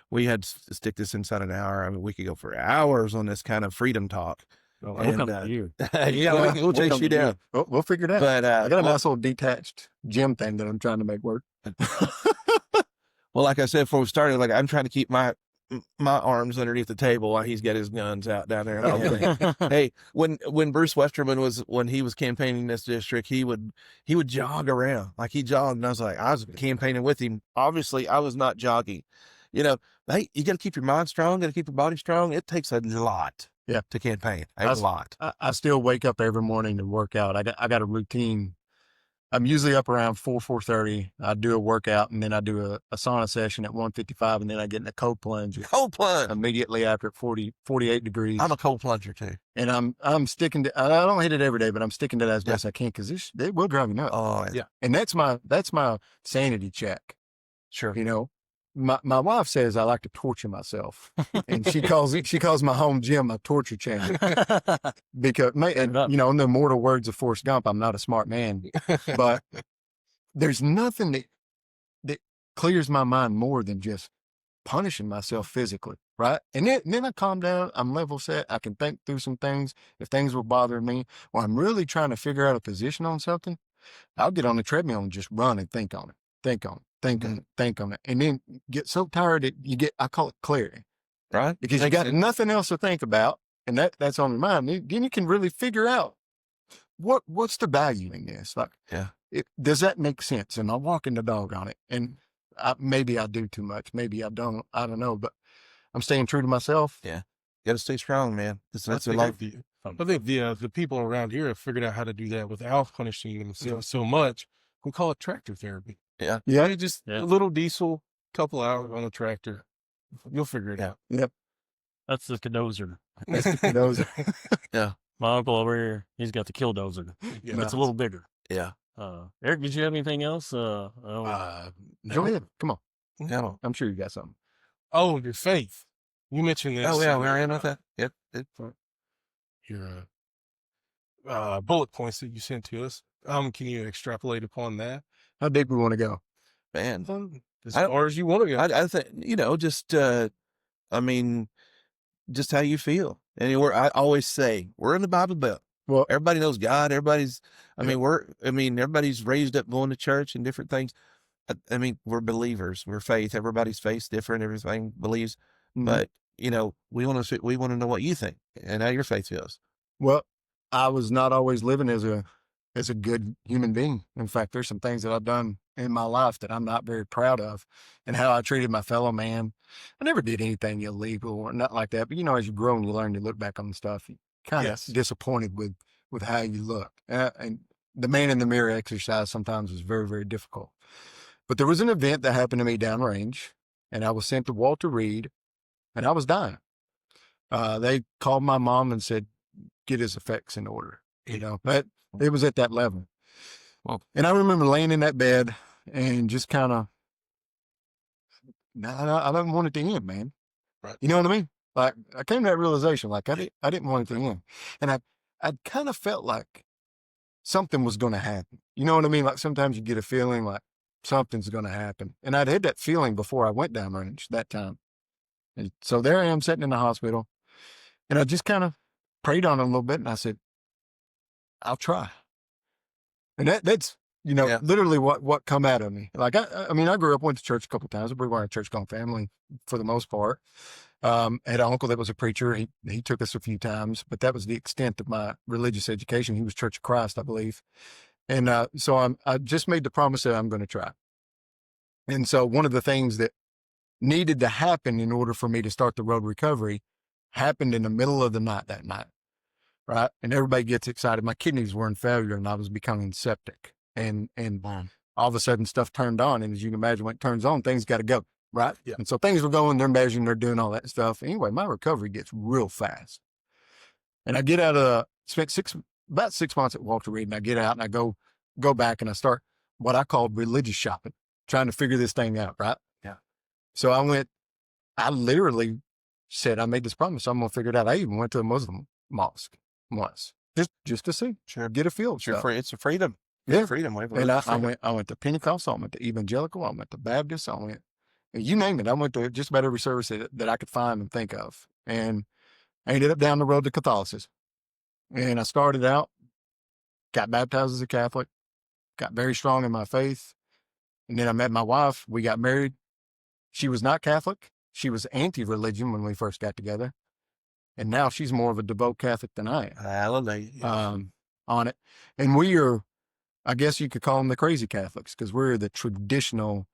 we had to stick this inside an hour. I mean, we could go for hours on this kind of freedom talk. Oh, we'll come to you. Yeah, we'll chase you down. We'll figure it out. But I got a nice little detached gym thing that I'm trying to make work. well, like I said before we started, like I'm trying to keep my arms underneath the table while he's got his guns out down there. Hey, when Bruce Westerman when he was campaigning in this district, he would jog around, like he jogged, and I was campaigning with him. Obviously, I was not jogging. You know, hey, you got to keep your mind strong, got to keep your body strong. It takes a lot, to campaign. A lot. I still wake up every morning to work out. I got a routine. I'm usually up around 4:30. I do a workout, and then I do a sauna session at 1:55, and then I get in a cold plunge. Cold plunge immediately after 48 degrees. I'm a cold plunger too, and I'm sticking to. I don't hit it every day, but I'm sticking to that as best I can, because it will drive me nuts. Oh yeah, and that's my sanity check. Sure. You know, my wife says I like to torture myself, and she calls my home gym a torture chamber. Because, you know, in the immortal words of Forrest Gump, I'm not a smart man, but there's nothing that clears my mind more than just punishing myself physically, right? And then I calm down, I'm level set, I can think through some things. If things were bothering me, or I'm really trying to figure out a position on something, I'll get on the treadmill and just run and think on it, think on it, and then get so tired that I call it clarity, right? Because you got nothing else to think about, and that's on your mind. Then you can really figure out what's the value in this. Like, does that make sense? Am I walking the dog on it? And maybe I do too much. Maybe I don't. I don't know. But I'm staying true to myself. Yeah, you got to stay strong, man. That's a life. I think the people around here have figured out how to do that without punishing themselves so much. We call it tractor therapy. Yeah. Just a little diesel, couple hours on a tractor. You'll figure it out. Yep. That's the cadozer. Yeah. My uncle over here, he's got the killdozer. Yeah. It's a little bigger. Yeah. Eric, did you have anything else? Go ahead. Come on. Yeah. I'm sure you got something. Oh, your faith. You mentioned this. Oh yeah, we're in with that. Yep. Your bullet points that you sent to us. Can you extrapolate upon that? How deep we want to go? Man, as far as you want to go. I think, just just how you feel. And I always say we're in the Bible Belt. Well, everybody knows God. Everybody's raised up going to church and different things. I mean, we're believers. We're faith. Everybody's faith's different. Everything believes, but we want to know what you think and how your faith feels. Well, I was not always living as a good human being. In fact, there's some things that I've done in my life that I'm not very proud of, and how I treated my fellow man. I never did anything illegal or not like that. But as you grow and you learn to look back on the stuff, you kind of disappointed with how you look. And the man in the mirror exercise sometimes was very, very difficult. But there was an event that happened to me downrange, and I was sent to Walter Reed, and I was dying. They called my mom and said, get his effects in order. But it was at that level. Well, and I remember laying in that bed and just kind of, I didn't want it to end, man. Right. You know what I mean? Like, I came to that realization, like, I didn't want it to end. And I kind of felt like something was going to happen. You know what I mean? Like, sometimes you get a feeling like something's going to happen. And I'd had that feeling before I went downrange that time. And so there I am sitting in the hospital, and I just kind of prayed on it a little bit, and I said, I'll try. And that's, literally what come out of me. Like, I mean, I grew up, went to church a couple of times. We were a church-going family for the most part. Had an uncle that was a preacher. He took us a few times, but that was the extent of my religious education. He was Church of Christ, I believe. And so I just made the promise that I'm going to try. And so one of the things that needed to happen in order for me to start the road recovery happened in the middle of the night that night, right? And everybody gets excited. My kidneys were in failure, and I was becoming septic. And all of a sudden stuff turned on. And as you can imagine, when it turns on, things got to go, right? Yeah. And so things were going, they're measuring, they're doing all that stuff. Anyway, my recovery gets real fast. And I get out of, spent about 6 months at Walter Reed, and I get out and I go back and I start what I called religious shopping, trying to figure this thing out, right? Yeah. So I literally said, I made this promise, I'm going to figure it out. I even went to a Muslim mosque once, just to see, get a feel. It's a freedom. Yeah. Freedom. And I went to Pentecostal, I went to Evangelical, I went to Baptist, you name it. I went to just about every service that I could find and think of. And I ended up down the road to Catholicism. And I started out, got baptized as a Catholic, got very strong in my faith. And then I met my wife. We got married. She was not Catholic. She was anti-religion when we first got together. And now she's more of a devout Catholic than I am. Hallelujah. On it. And we are, I guess you could call them the crazy Catholics, because we're the traditional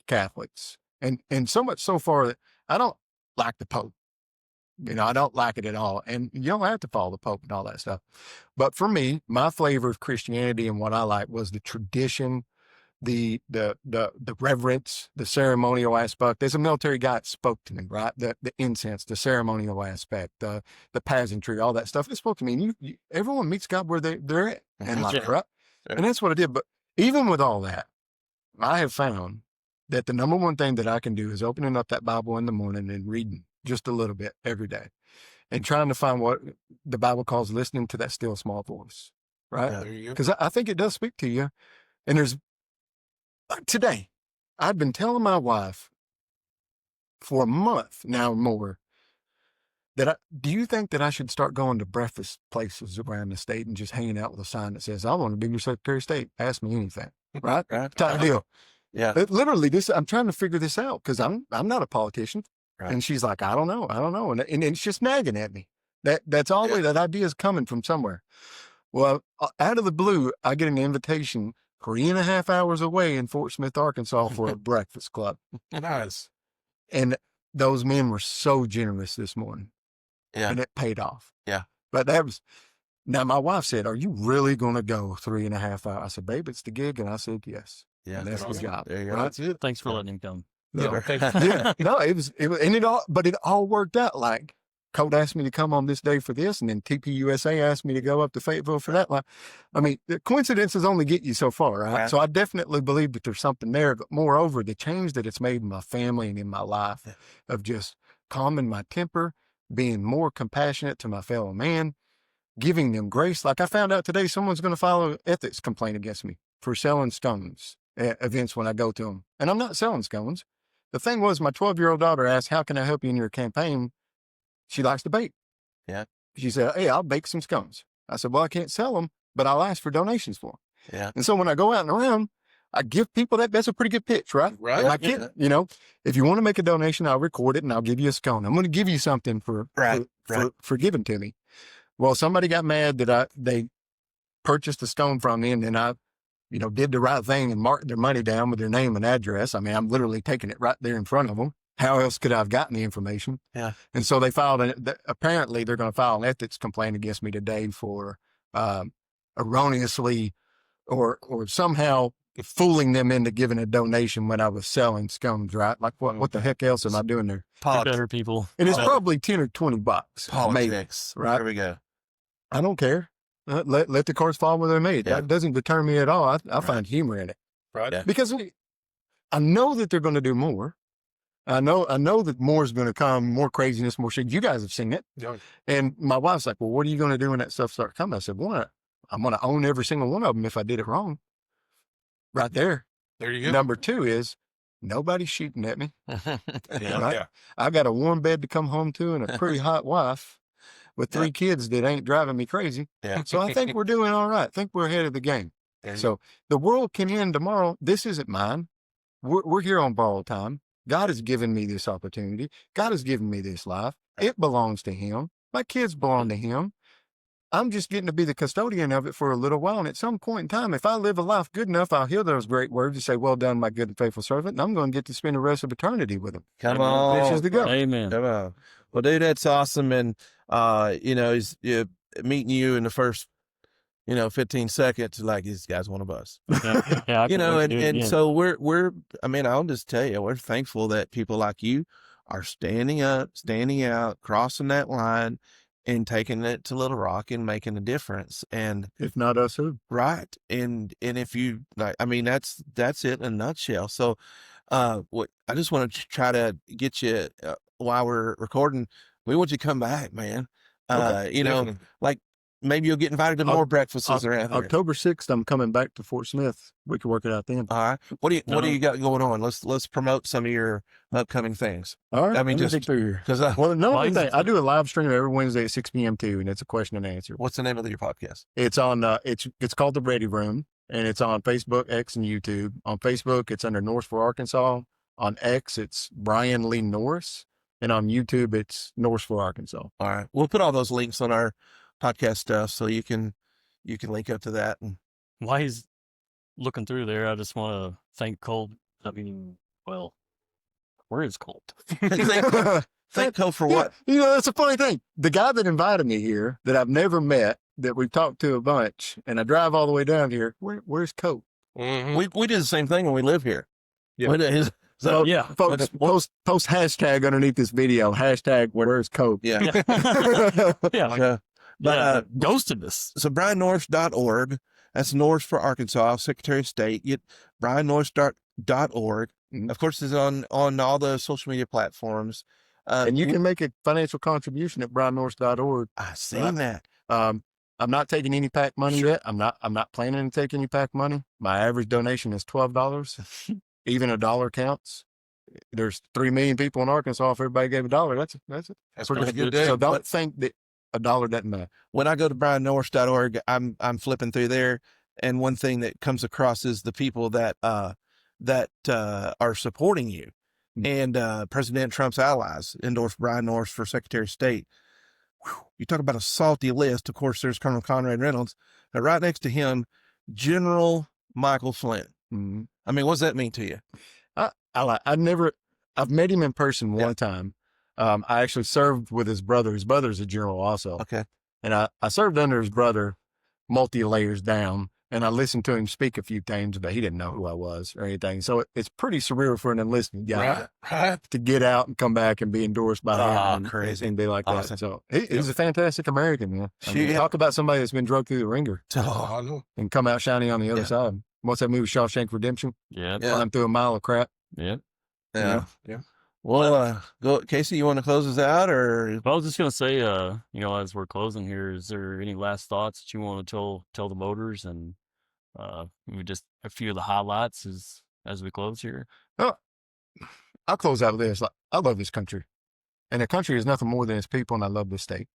Catholics. And so much so far that I don't like the Pope. I don't like it at all. And you don't have to follow the Pope and all that stuff. But for me, my flavor of Christianity and what I like was the tradition, the reverence, the ceremonial aspect. There's a military guy that spoke to me, right? The incense, the ceremonial aspect, the pageantry, all that stuff. It spoke to me. And everyone meets God where they're at in life, right? Sure. And that's what I did. But even with all that, I have found that the number one thing that I can do is opening up that Bible in the morning and reading just a little bit every day and trying to find what the Bible calls listening to that still small voice, right? Yeah, there you go. Because I think it does speak to you. And there's, like today, I've been telling my wife for a month now or more that do you think that I should start going to breakfast places around the state and just hanging out with a sign that says, I want to be your Secretary of State. Ask me anything, right? Right. Type deal. Yeah. Literally, I'm trying to figure this out because I'm not a politician. Right. And she's like, I don't know. And it's just nagging at me. That's always, that idea is coming from somewhere. Well, out of the blue, I get an invitation 3.5 hours away in Fort Smith, Arkansas for a breakfast club. Nice. And those men were so generous this morning. Yeah. And it paid off. Yeah. But now my wife said, are you really going to go 3.5 hours? I said, babe, it's the gig. And I said, yes. Yeah. And that's the job. There you go. Right? That's it. Thanks for letting him come. No. Yeah, thank you. Yeah, no, it was, and it all worked out. Like, Colt asked me to come on this day for this, and then TPUSA asked me to go up to Fayetteville for that. Like, I mean, the coincidences only get you so far, right? So I definitely believe that there's something there, but moreover, the change that it's made in my family and in my life of just calming my temper, being more compassionate to my fellow man, giving them grace. Like I found out today, someone's going to file an ethics complaint against me for selling scones at events when I go to them. And I'm not selling scones. The thing was, my 12-year-old daughter asked, how can I help you in your campaign? She likes to bake. Yeah. She said, hey, I'll bake some scones. I said, well, I can't sell them, but I'll ask for donations for them. Yeah. And so when I go out and around, I give people that's a pretty good pitch, right? Right. My kid, if you want to make a donation, I'll record it and I'll give you a scone. I'm going to give you something for giving to me. Well, somebody got mad that they purchased a scone from me, and then I did the right thing and marked their money down with their name and address. I mean, I'm literally taking it right there in front of them. How else could I have gotten the information? Yeah. And so they apparently they're going to file an ethics complaint against me today for erroneously or somehow fooling them into giving a donation when I was selling scones, right? Like what the heck else am I doing there? Be better people. And it's probably 10 or 20 bucks. Politics. Maybe, right? There we go. I don't care. Let the cards fall where they're made. Yeah. That doesn't deter me at all. I find humor in it. Right. Yeah. Because I know that they're going to do more. I know that more is going to come, more craziness, more shit. You guys have seen it. Yeah. And my wife's like, well, what are you going to do when that stuff starts coming? I said, one, I'm going to own every single one of them if I did it wrong. Right there. There you go. Number two is nobody's shooting at me. Yeah. Right? Yeah. I got a warm bed to come home to and a pretty hot wife with 3 kids that ain't driving me crazy. Yeah. So I think we're doing all right. I think we're ahead of the game. So the world can end tomorrow. This isn't mine. We're here on borrowed time. God has given me this opportunity. God has given me this life. It belongs to him. My kids belong to him. I'm just getting to be the custodian of it for a little while. And at some point in time, if I live a life good enough, I'll hear those great words and say, well done, my good and faithful servant. And I'm going to get to spend the rest of eternity with him. Come on. Places to go. Amen. Come on. Well, dude, that's awesome. And, he's meeting you in the first, 15 seconds, like, this guy's one of us. Yeah, I you can't know, wait to do it and again. so I'll just tell you, we're thankful that people like you are standing up, standing out, crossing that line and taking it to Little Rock and making a difference. And If not us, who? right. And if you like, that's it in a nutshell. So, what I just want to try to get you while we're recording, we want you to come back, man. Definitely. Like maybe you'll get invited to more breakfasts around here. October 6th, I'm coming back to Fort Smith. We can work it out then. All right. What do you got going on? Let's promote some of your upcoming things. All right. I mean, let me just think through here. because Well, no, Mine's- I do a live stream every Wednesday at 6 p.m. too, and it's a question and answer. what's the name of your podcast? It's on, it's called The Ready Room, and it's on Facebook, X, and YouTube. On Facebook, it's under Norris for Arkansas. On X, it's Bryan Lee Norris. And on YouTube, it's Norris for Arkansas. All right. We'll put all those links on our podcast stuff so you can link up to that. And While he's looking through there, I just want to thank Colt. Where is Colt? thank Cole for Yeah, what? that's a funny thing. The guy that invited me here that I've never met, that we've talked to a bunch, and I drive all the way down here, where's Colt? Mhm. We did the same thing when we live here. Yeah. So, Yeah. Folks, post hashtag underneath this video, hashtag where's Colt? yeah. Yeah. But, Ghosted us. So BryanNorris.org, that's Norris for Arkansas, Secretary of State. Get BryanNorris.org. Of course, it's on all the social media platforms. And you can make a financial contribution at BryanNorris.org. I've seen that. I'm not taking any PAC money yet. I'm not planning to take any PAC money. My average donation is $12. Even $1 counts. There's 3 million people in Arkansas. If everybody gave $1, that's it. That's Pretty a good good. day. So don't think that $1 doesn't matter. When I go to BryanNorris.org, I'm flipping through there, and one thing that comes across is the people that are supporting you, and President Trump's allies endorsed Bryan Norris for Secretary of State. Whew. You talk about a salty list. Of course, there's Colonel Conrad Reynolds, but right next to him, General Michael Flynn. Mm-hmm. I mean, what does that mean to you? I've met him in person Yeah. one time. I actually served with his brother. His brother's a general also. Okay. And I served under his brother, multi-layers down, and I listened to him speak a few times, but he didn't know who I was or anything. So it's pretty surreal for an enlisted guy Right. to get out and come back and be endorsed by him crazy. and be like that. Awesome. So he's a fantastic American, man. I mean, Shoot. talk about somebody that's been drugged through the ringer Oh, I know. and come out shiny on the other Yeah. side. What's that movie, Shawshank Redemption? Yeah. Yeah. Climb through a mile of crap. Yeah. Yeah. Yeah. Well, go, Casey. You want to close us out, or Well, I was just gonna say, as we're closing here, is there any last thoughts that you want to tell the voters, and maybe just a few of the highlights as we close here? I'll close out with this. Like, I love this country, and the country is nothing more than its people, and I love this state.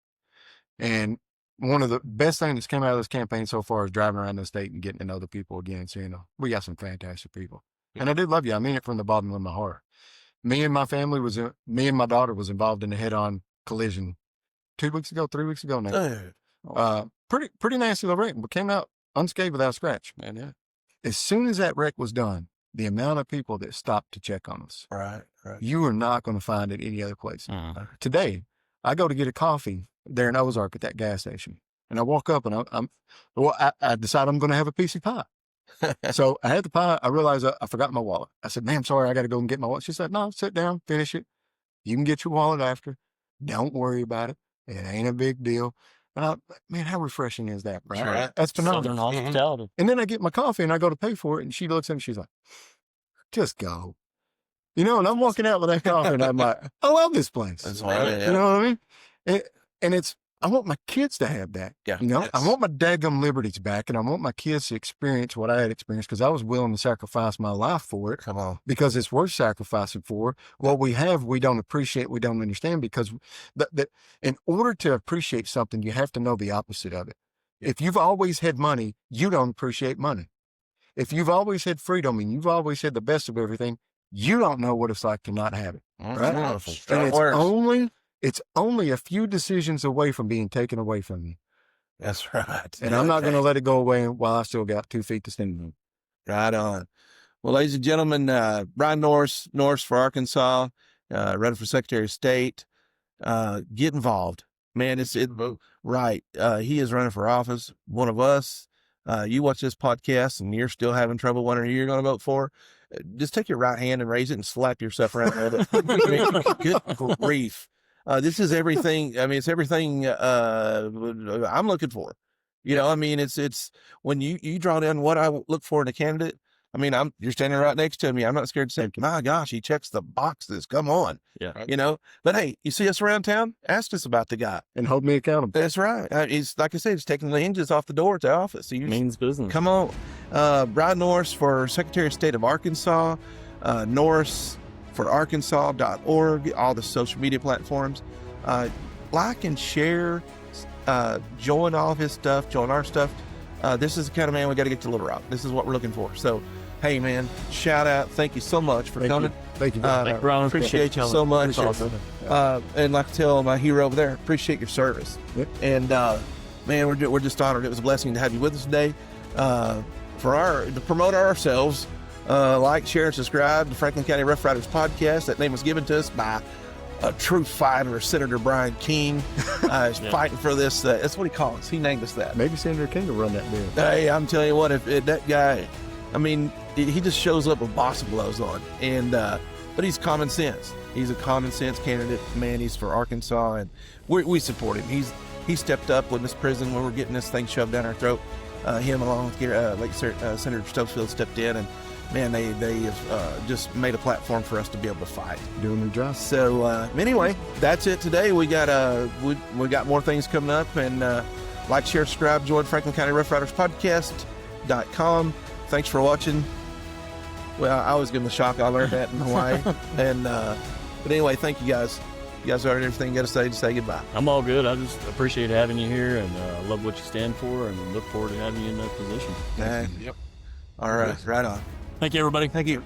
And one of the best things that's come out of this campaign so far is driving around the state and getting to know the people again. So, we got some fantastic people, and I do love you. I mean it from the bottom of my heart. Me and my daughter was involved in a head-on collision 3 weeks ago now. Pretty nasty little wreck, but came out unscathed without a scratch. Man, yeah. As soon as that wreck was done, the amount of people that stopped to check on us, right? you are not going to find it any other place. Mhm. Today, I go to get a coffee there in Ozark at that gas station, and I walk up and I decide I'm going to have a piece of pie. So I had the pie. I realized I forgot my wallet. I said, ma'am, sorry, I got to go and get my wallet. She said, no, sit down, finish it. You can get your wallet after. Don't worry about it. It ain't a big deal. Man, how refreshing is that, right? Right. That's phenomenal. Southern hospitality. And then I get my coffee and I go to pay for it. And she looks at me, she's like, just go. And I'm walking out with that coffee and I'm like, I love this place. That's right. You know what I mean? And I want my kids to have that. Yeah. I want my daggum liberties back, and I want my kids to experience what I had experienced, because I was willing to sacrifice my life for it. Come on. Because it's worth sacrificing for. What we have, we don't appreciate, we don't understand, because in order to appreciate something, you have to know the opposite of it. If you've always had money, you don't appreciate money. If you've always had freedom and you've always had the best of everything, you don't know what it's like to not have it. Right? And it's only a few decisions away from being taken away from you. That's right. And I'm not going to let it go away while I still got 2 feet to stand on. Right on. Well, ladies and gentlemen, Bryan Norris for Arkansas, running for Secretary of State. Get involved, man. Right. He is running for office. One of us. You watch this podcast and you're still having trouble wondering who you're going to vote for. Just take your right hand and raise it and slap yourself around with it. Good grief. This is everything. I mean, it's everything I'm looking for. It's when you draw down what I look for in a candidate. I mean, you're standing right next to me. I'm not scared to say, my gosh, he checks the boxes. Come on. Yeah. But hey, you see us around town, ask us about the guy. And hold me accountable. That's right. He's, like I said, he's taking the hinges off the door at the office. So Means business. Come on. Bryan Norris for Secretary of State of Arkansas, Norris for Arkansas.org, all the social media platforms. Like and share, join all of his stuff, join our stuff. This is the kind of man we got to get to Little Rock. This is what we're looking for. So, hey, man, shout out. Thank you so much for coming. Thank you. Thank Bryan. Appreciate you so much. And like I tell my hero over there, appreciate your service. Yep. And, man, we're just honored. It was a blessing to have you with us today. To promote ourselves, like, share, and subscribe to Franklin County Rough Riders Podcast. That name was given to us by a true fighter, Senator Bryan King. Is fighting for this. That's what he calls us. He named us that. Maybe Senator King will run that bill. Hey, I'm telling you what, if that guy, I mean, he just shows up with boss gloves on, and but he's common sense. He's a common sense candidate, man. He's for Arkansas, and we support him. He stepped up when this prison, when we're getting this thing shoved down our throat. Him along with Senator Stokesfield stepped in, and man, they have just made a platform for us to be able to fight. Doing their job. So anyway, that's it today. We got we got more things coming up, and like, share, subscribe, join Franklin County Rough Riders Podcast.com. Thanks for watching. Well, I always give them the shock. I learned that in Hawaii. And but anyway, thank you guys. You guys heard everything you got to say to say goodbye. I'm all good. I just appreciate having you here, and love what you stand for, and look forward to having you in that position. Yep. All right. Right on. Thank you, everybody. Thank you.